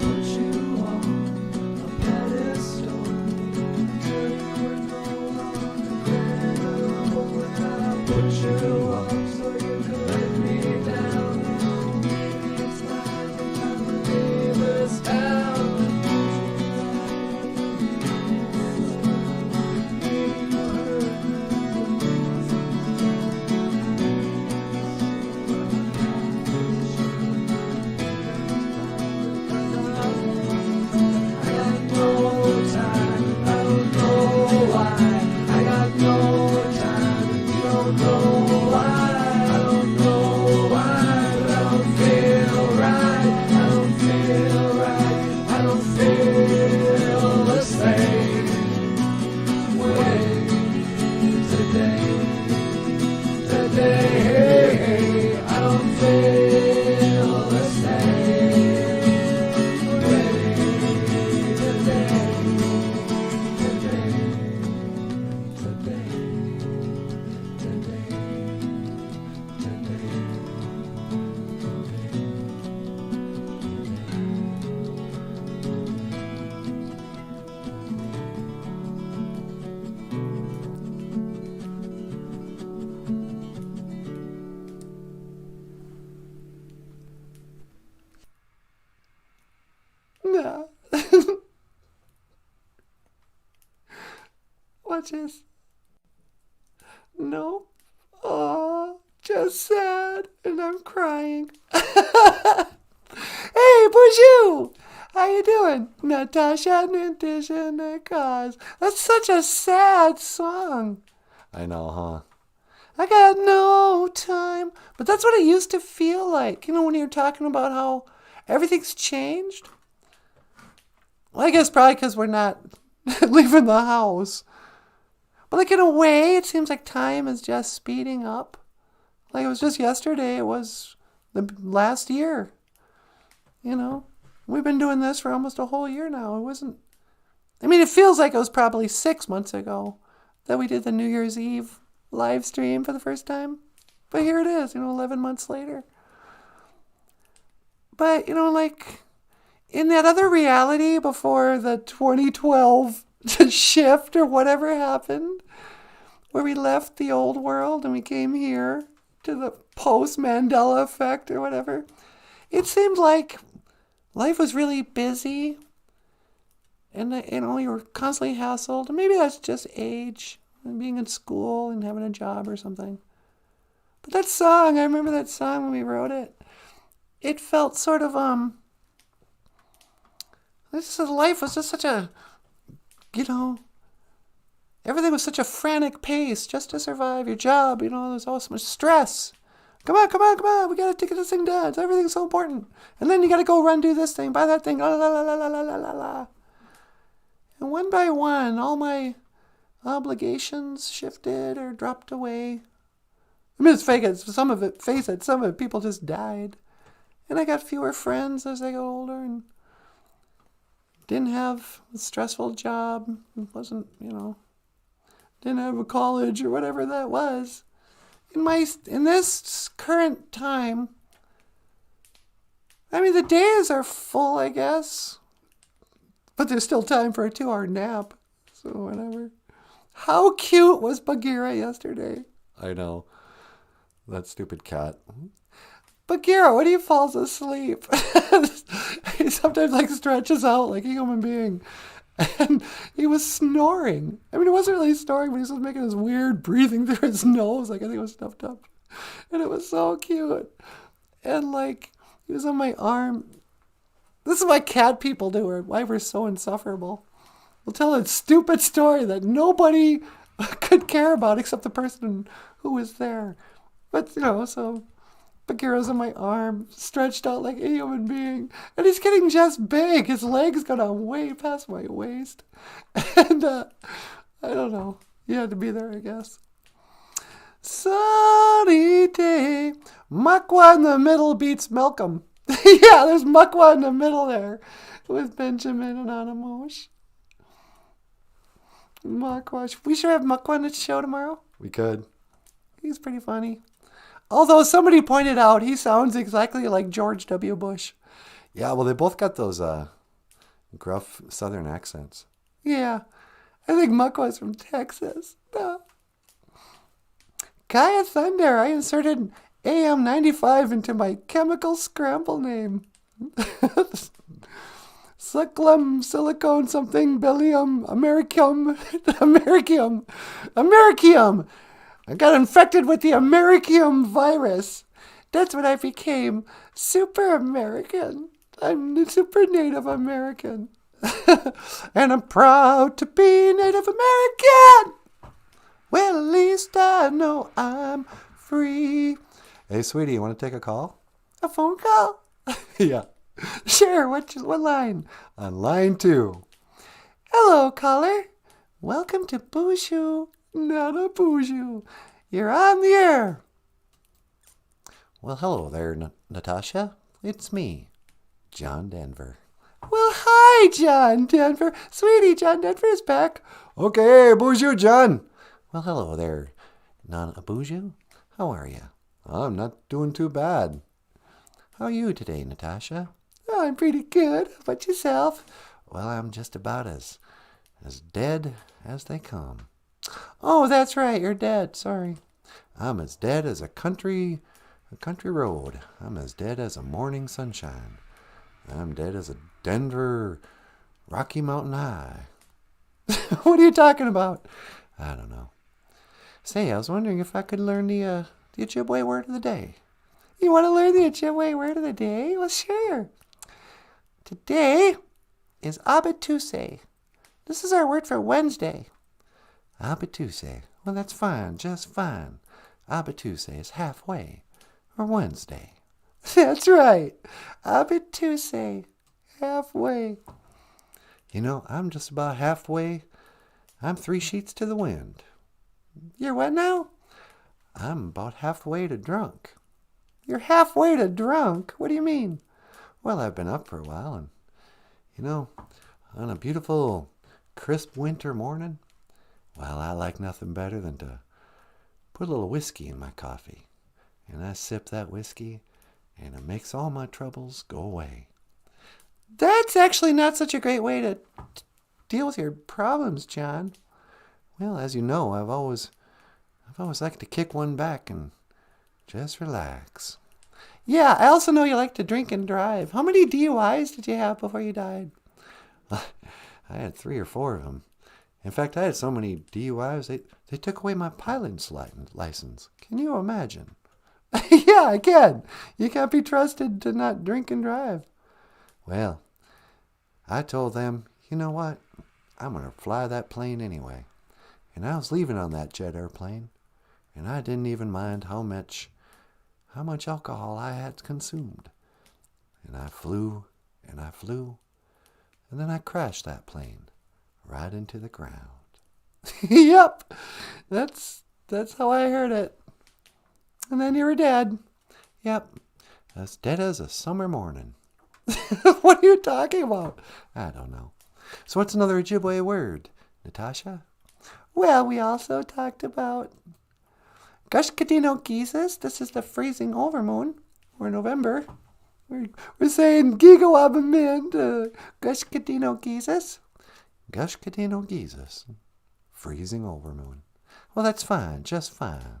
Speaker 3: Put you on a pedestal. Put you up so you could let me down. Maybe it's time for time to leave this town. Maybe you heard I got no time, I don't know why. I got no time, and you don't know why. I don't know why, but I don't feel right. I don't feel right. I don't feel the same way today. Today, I don't feel the same way today. Today.
Speaker 2: conscious? Nope. Oh, just sad, and I'm crying. Hey, Boozhoo! How you doing? Natasha and cause. That's such a sad song.
Speaker 1: I know, huh?
Speaker 2: I got no time. But that's what it used to feel like. You know, when you're talking about how everything's changed? Well, I guess probably because we're not leaving the house. But like in a way, it seems like time is just speeding up. Like it was just yesterday. It was the last year. You know, we've been doing this for almost a whole year now. It wasn't, I mean, it feels like it was probably 6 months ago that we did the New Year's Eve live stream for the first time. But here it is, 11 months later. But, like in that other reality before the 2012 shift or whatever happened, where we left the old world and we came here to the post-Mandela effect or whatever, it seemed like life was really busy and, you were constantly hassled. And maybe that's just age and being in school and having a job or something. But that song, I remember that song when we wrote it. It felt sort of, life was just such a, everything was such a frantic pace just to survive your job. There's all so much stress. Come on. We got to get this thing done. Everything's so important. And then you got to go run, do this thing, buy that thing. La, la, la, la, la, la, la, la. And one by one, all my obligations shifted or dropped away. I mean, some of it, people just died. And I got fewer friends as I got older and didn't have a stressful job. Wasn't, didn't have a college or whatever that was. In this current time, I mean, the days are full, I guess. But there's still time for a 2-hour nap. So whatever. How cute was Bagheera yesterday?
Speaker 1: I know. That stupid cat.
Speaker 2: Bagheera, when he falls asleep, he sometimes stretches out like a human being. And he was snoring. I mean, he wasn't really snoring, but he was making this weird breathing through his nose. I think it was stuffed up. And it was so cute. And he was on my arm. This is why cat people do it. Why we're so insufferable. We'll tell a stupid story that nobody could care about except the person who was there. But, so Bagheera's on my arm, stretched out like a human being. And he's getting just big. His legs go down way past my waist. And, I don't know. He had to be there, I guess. Sunny day. Makwa in the middle beats Malcolm. Yeah, there's Makwa in the middle there. With Benjamin and Anamosh. Makwa. We should have Makwa on the show tomorrow.
Speaker 1: We could.
Speaker 2: He's pretty funny. Although somebody pointed out he sounds exactly like George W. Bush.
Speaker 1: Yeah, well, they both got those gruff southern accents.
Speaker 2: Yeah. I think Makwa's from Texas. Kaya Thunder, I inserted AM 95 into my chemical scramble name. Cyclum, silicone, something, bellium, Americum, Americum. I got infected with the Americum virus. That's when I became super American. I'm the super Native American. And I'm proud to be Native American. Well, at least I know I'm free.
Speaker 1: Hey, sweetie, you want to take a call?
Speaker 2: A phone call?
Speaker 1: Yeah.
Speaker 2: Sure, what line?
Speaker 1: On line 2.
Speaker 2: Hello, caller. Welcome to Boozhoo Nanaboozhoo. You're on the air.
Speaker 1: Well, hello there, Natasha. It's me, John Denver.
Speaker 2: Well, hi, John Denver. Sweetie, John Denver is back.
Speaker 1: Okay, Boozhoo, John. Well, hello there, Nanaboozhoo. How are you? I'm not doing too bad. How are you today, Natasha?
Speaker 2: Oh, I'm pretty good. How about yourself?
Speaker 1: Well, I'm just about as dead as they come.
Speaker 2: Oh, that's right. You're dead. Sorry.
Speaker 1: I'm as dead as a country road. I'm as dead as a morning sunshine. I'm dead as a Denver Rocky Mountain High.
Speaker 2: What are you talking about? I don't know. Say, I was wondering if I could learn the Ojibwe word of the day. You want to learn the Ojibwe word of the day? Well, sure. Today is Abituse. This is our word for Wednesday. Abituse. Well, that's fine, just fine. Abituse is halfway, or Wednesday. That's right. Abituse, halfway. You know, I'm just about halfway. I'm 3 sheets to the wind. You're what now? I'm about halfway to drunk. You're halfway to drunk? What do you mean? Well, I've been up for a while, and, you know, on a beautiful, crisp winter morning, well, I like nothing better than to put a little whiskey in my coffee. And I sip that whiskey, and it makes all my troubles go away. That's actually not such a great way to deal with your problems, John. Well, as you know, I've always liked to kick one back and just relax. Yeah, I also know you like to drink and drive. How many DUIs did you have before you died? I had 3 or 4 of them. In fact, I had so many DUIs, they took away my pilot's license. Can you imagine? Yeah, I can. You can't be trusted to not drink and drive. Well, I told them, you know what? I'm going to fly that plane anyway. And I was leaving on that jet airplane, and I didn't even mind how much alcohol I had consumed. And I flew, and I flew, and then I crashed that plane right into the ground. Yep, that's how I heard it. And then you were dead. Yep, as dead as a summer morning. What are you talking about? I don't know. So what's another Ojibwe word, Natasha? Well, we also talked about Gushkadino Gises. This is the freezing overmoon for November. We're saying Gigawabamin to Gushkadino Gises. Gushkadino Gises. Freezing overmoon. Well, that's fine. Just fine.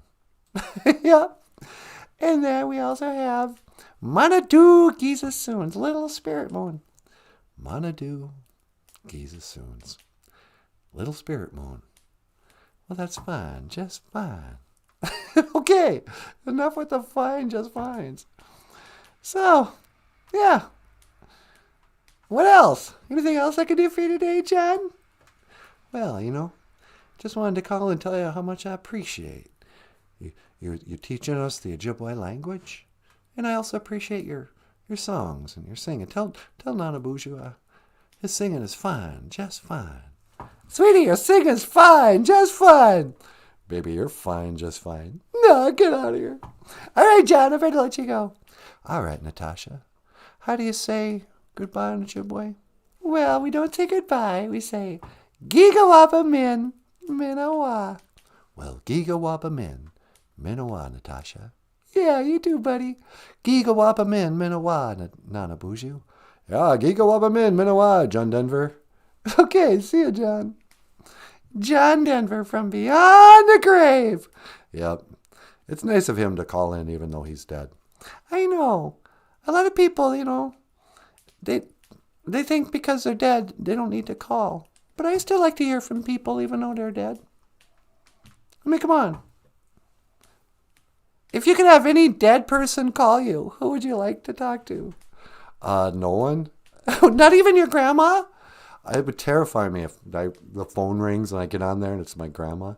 Speaker 2: Yep. And then we also have Monodu Gisesoons. Little spirit moon. Monodu Gisesoons. Little spirit moon. Well, that's fine. Just fine. Okay. Enough with the fine, just fines. So, yeah. What else? Anything else I can do for you today, John? Well, you know, just wanted to call and tell you how much I appreciate you're teaching us the Ojibwe language, and I also appreciate your songs and your singing. Tell Nanaboozhoo his singing is fine, just fine. Sweetie, your singing's fine, just fine. Baby, you're fine, just fine. No, get out of here. All right, John, I'm ready to let you go. All right, Natasha. How do you say goodbye in Ojibwe? Well, we don't say goodbye. We say Gigawapa Min Minawa. Well, Gigawapa Min Minawa, Natasha. Yeah, you too, buddy. Gigawapa Min Minawa, Nanaboozhoo. Yeah, Gigawapa Min Minawa, John Denver. Okay, see you, John. John Denver from beyond the grave. Yep. It's nice of him to call in even though he's dead. I know. A lot of people, you know, they think because they're dead, they don't need to call. But I still like to hear from people even though they're dead. I mean, come on. If you could have any dead person call you, who would you like to talk to? No one. Not even your grandma? It would terrify me if the phone rings and I get on there and it's my grandma.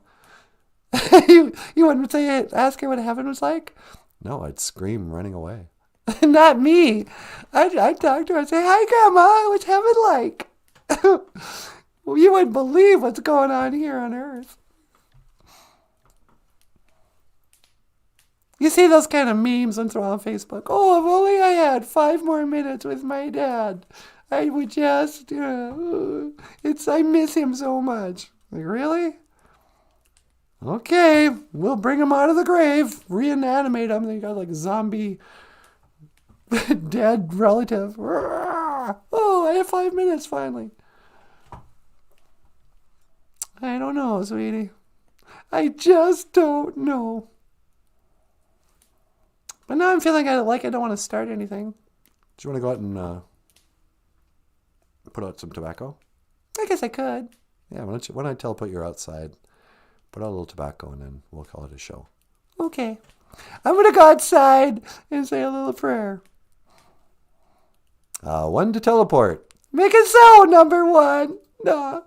Speaker 2: You wouldn't ask her what heaven was like? No, I'd scream running away. Not me. I'd talk to her and say, hi, Grandma, what's heaven like? Well, you wouldn't believe what's going on here on earth. You see those kind of memes on Facebook? Oh, if only I had 5 more minutes with my dad. I would just, I miss him so much. Like, really? Okay, we'll bring him out of the grave, reanimate him. They got like a zombie dead relative. Oh, I have 5 minutes finally. I don't know, sweetie. I just don't know. But now I'm feeling like I don't want to start anything. Do you want to go out and put out some tobacco? I guess I could. Yeah, why don't I teleport you outside
Speaker 1: Put out a little tobacco and then we'll call it a show.
Speaker 2: Okay. I'm going to go outside and say a little prayer.
Speaker 1: 1 to teleport.
Speaker 2: Make it so, number 1. No.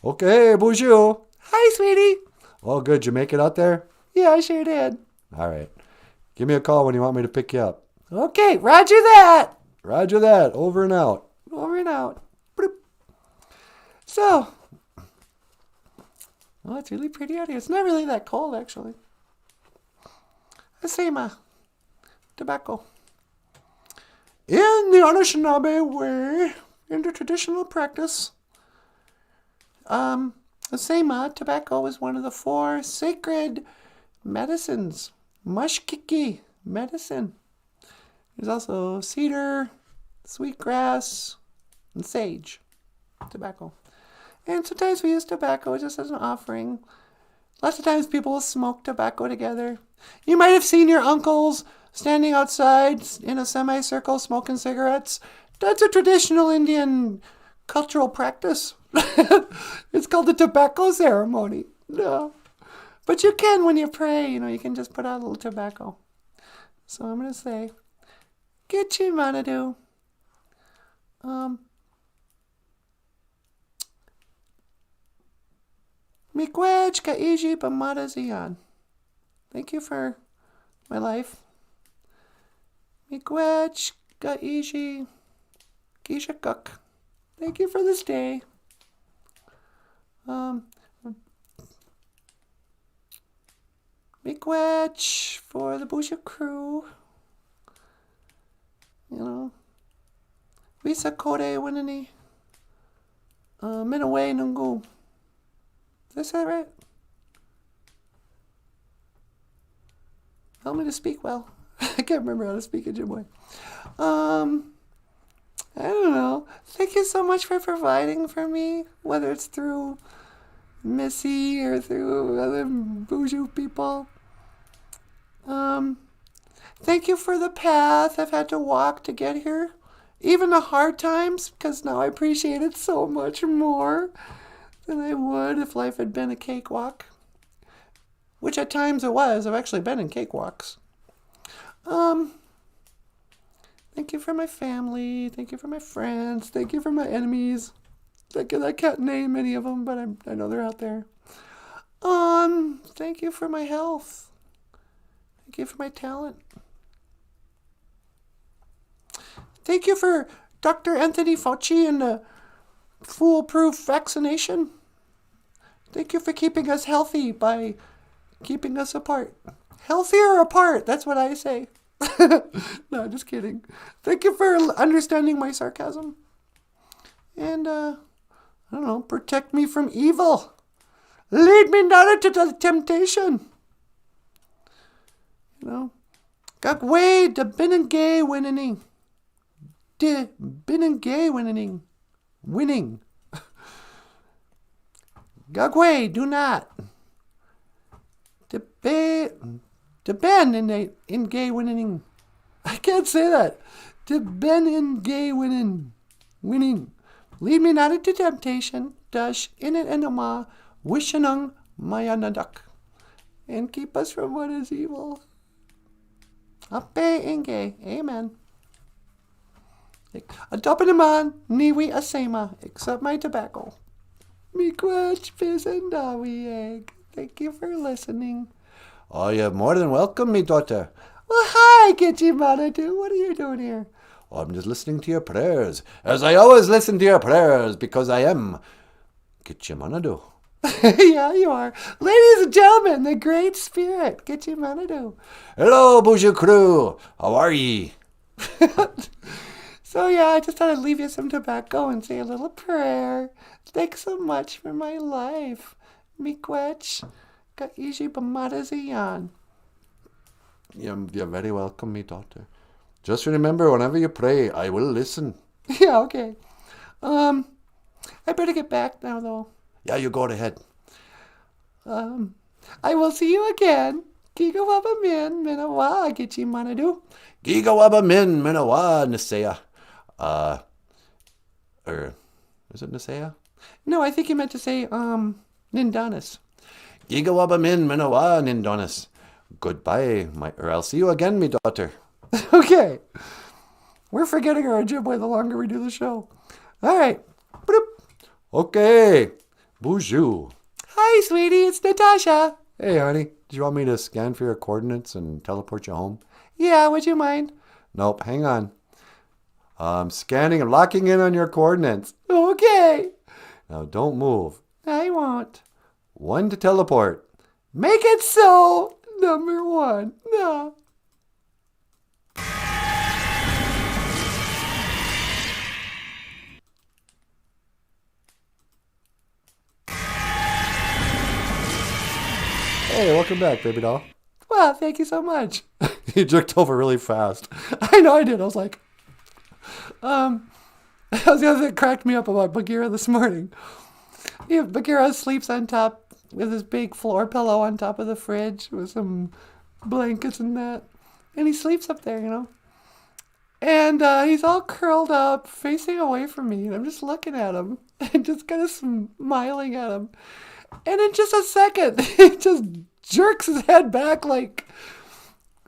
Speaker 1: Okay, Boozhoo.
Speaker 2: Hi, sweetie.
Speaker 1: Oh, good. You make it out there?
Speaker 2: Yeah, I sure did.
Speaker 1: All right. Give me a call when you want me to pick you up.
Speaker 2: Okay, roger that.
Speaker 1: Roger that. Over and out.
Speaker 2: Over and out. Bloop. So, oh, it's really pretty out here. It's not really that cold, actually. Asema. Tobacco. In the Anishinaabe way, in the traditional practice, Asema, tobacco is one of the 4 sacred medicines. Mushkiki medicine. There's also cedar, sweetgrass, and sage. Tobacco. And sometimes we use tobacco just as an offering. Lots of times people will smoke tobacco together. You might have seen your uncles standing outside in a semicircle smoking cigarettes. That's a traditional Indian cultural practice. It's called the tobacco ceremony. No. But you can, when you pray, you can just put out a little tobacco. So I'm going to say, get you, Monodu. Miigwech kaiji bamada ziyan. Thank you for my life. Miigwech kaiji gishakuk. Thank you for this day. Miigwech for the Boozhoo crew. Visa Kode Winani. Minaway Nungu. Did I say that right? Help me to speak well. I can't remember how to speak Ojibwe. I don't know. Thank you so much for providing for me, whether it's through Missy or through other Boozhoo people. Thank you for the path I've had to walk to get here. Even the hard times, because now I appreciate it so much more than I would if life had been a cakewalk. Which at times it was. I've actually been in cakewalks. Thank you for my family. Thank you for my friends. Thank you for my enemies. I can't name any of them, but I know they're out there. Thank you for my health. Thank you for my talent. Thank you for Dr. Anthony Fauci and the foolproof vaccination. Thank you for keeping us healthy by keeping us apart. Healthier apart, that's what I say. No, just kidding. Thank you for understanding my sarcasm. And, I don't know, protect me from evil. Lead me not into the temptation. Gagway de binengay winning. De binengay winning. Winning. Gagway, do not. De ben in gay winning. I can't say that. De ben in gay winning. Winning. Lead me not into temptation. Dash in it enoma. Wishanung mayanadak. And keep us from what is evil. Ape inge. Amen. Adopinaman niwi asema. Except my tobacco. Miigwech pisandawi egg. Thank you for listening.
Speaker 1: Oh, you're more than welcome, me daughter.
Speaker 2: Well, hi, Kitchi Monodu. What are you doing here?
Speaker 1: Oh, I'm just listening to your prayers, as I always listen to your prayers, because I am Kitchi Monodu.
Speaker 2: Yeah, you are. Ladies and gentlemen, the Great Spirit, Kitchi Monodu.
Speaker 1: Hello, Boozhoo crew. How are ye?
Speaker 2: So, yeah, I just thought I'd leave you some tobacco and say a little prayer. Thanks so much for my life. Miigwech kaiji bamadaziyan.
Speaker 1: You're very welcome, me daughter. Just remember, whenever you pray, I will listen.
Speaker 2: Yeah, okay. I better get back now, though.
Speaker 1: Yeah, you go ahead.
Speaker 2: I will see you again. Gigawaba min, minawa, gichi Monodu.
Speaker 1: Gigawaba min minawa nisea. Or is it nisea?
Speaker 2: No, I think you meant to say, Nindonis.
Speaker 1: Gigawaba min minawa nindonis. Goodbye, or I'll see you again, me daughter.
Speaker 2: Okay. We're forgetting our Ojibwe the longer we do the show. All right. Boop.
Speaker 1: Okay. Boozhoo.
Speaker 2: Hi, sweetie. It's Natasha.
Speaker 1: Hey, honey. Did you want me to scan for your coordinates and teleport you home?
Speaker 2: Yeah, would you mind?
Speaker 1: Nope. Hang on. I'm scanning and locking in on your coordinates.
Speaker 2: Okay.
Speaker 1: Now don't move.
Speaker 2: I won't.
Speaker 1: 1 to teleport.
Speaker 2: Make it so. Number 1. No.
Speaker 1: Hey, welcome back, baby doll.
Speaker 2: Well, thank you so much.
Speaker 1: You jerked over really fast.
Speaker 2: I know I did. I was like, that was the other thing that cracked me up about Bagheera this morning. Bagheera sleeps on top with his big floor pillow on top of the fridge with some blankets and that. And he sleeps up there, you know. And he's all curled up, facing away from me. And I'm just looking at him and just kind of smiling at him. And in just a second, he just jerks his head back like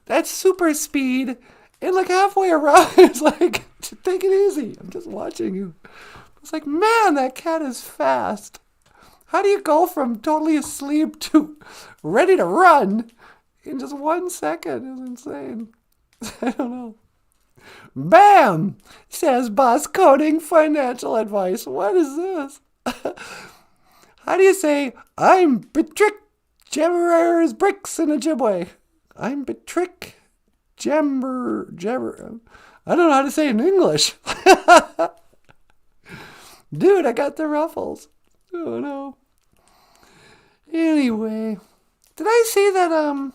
Speaker 2: that's super speed. And like halfway around, it's like, take it easy. I'm just watching you. It's like, man, that cat is fast. How do you go from totally asleep to ready to run in just 1 second? It's insane. I don't know. Bam! Says Boss Coding Financial Advice. What is this? How do you say, I'm Betrick Jemmerer's Bricks in Ojibwe? I'm Betrick Jemmer. I don't know how to say it in English. Dude, I got the ruffles. Oh no. Anyway, did I see that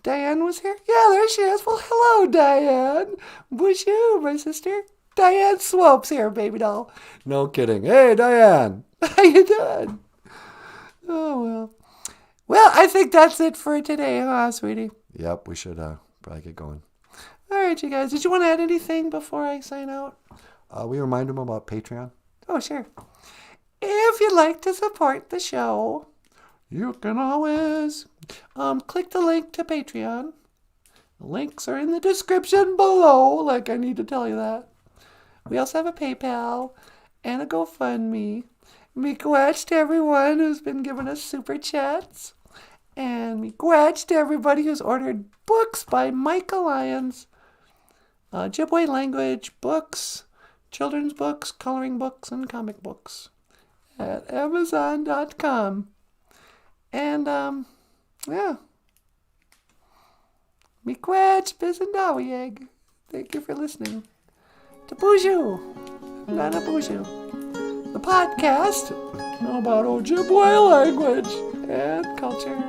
Speaker 2: Diane was here? Yeah, there she is. Well, hello, Diane. Boozhoo, my sister. Diane Swope's here, baby doll.
Speaker 1: No kidding. Hey, Diane.
Speaker 2: How you doing? Oh, well. Well, I think that's it for today, huh, sweetie?
Speaker 1: Yep, we should probably get going.
Speaker 2: All right, you guys. Did you want to add anything before I sign out?
Speaker 1: We remind them about Patreon.
Speaker 2: Oh, sure. If you'd like to support the show, you can always click the link to Patreon. The links are in the description below, like I need to tell you that. We also have a PayPal and a GoFundMe. Miigwech to everyone who's been giving us super chats. And miigwech to everybody who's ordered books by Michael Lyons. Ojibwe language books, children's books, coloring books, and comic books at Amazon.com. And, yeah. Miigwech Bizendawieg. Thank you for listening to Boozhoo Nanaboozhoo, the podcast about Ojibwe language and culture.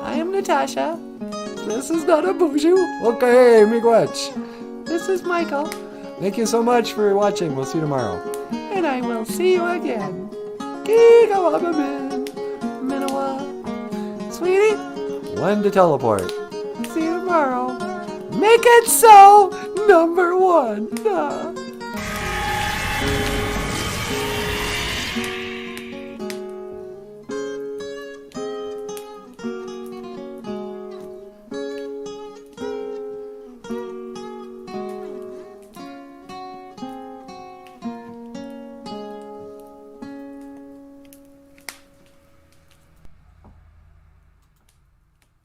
Speaker 2: I am Natasha. This is Nanaboozhoo.
Speaker 1: Okay, miigwech.
Speaker 2: This is Michael.
Speaker 1: Thank you so much for watching. We'll see you tomorrow.
Speaker 2: And I will see you again. Gigawabamin. Minawa. Sweetie,
Speaker 1: 1 to teleport.
Speaker 2: see you tomorrow. Make it so. Number 1.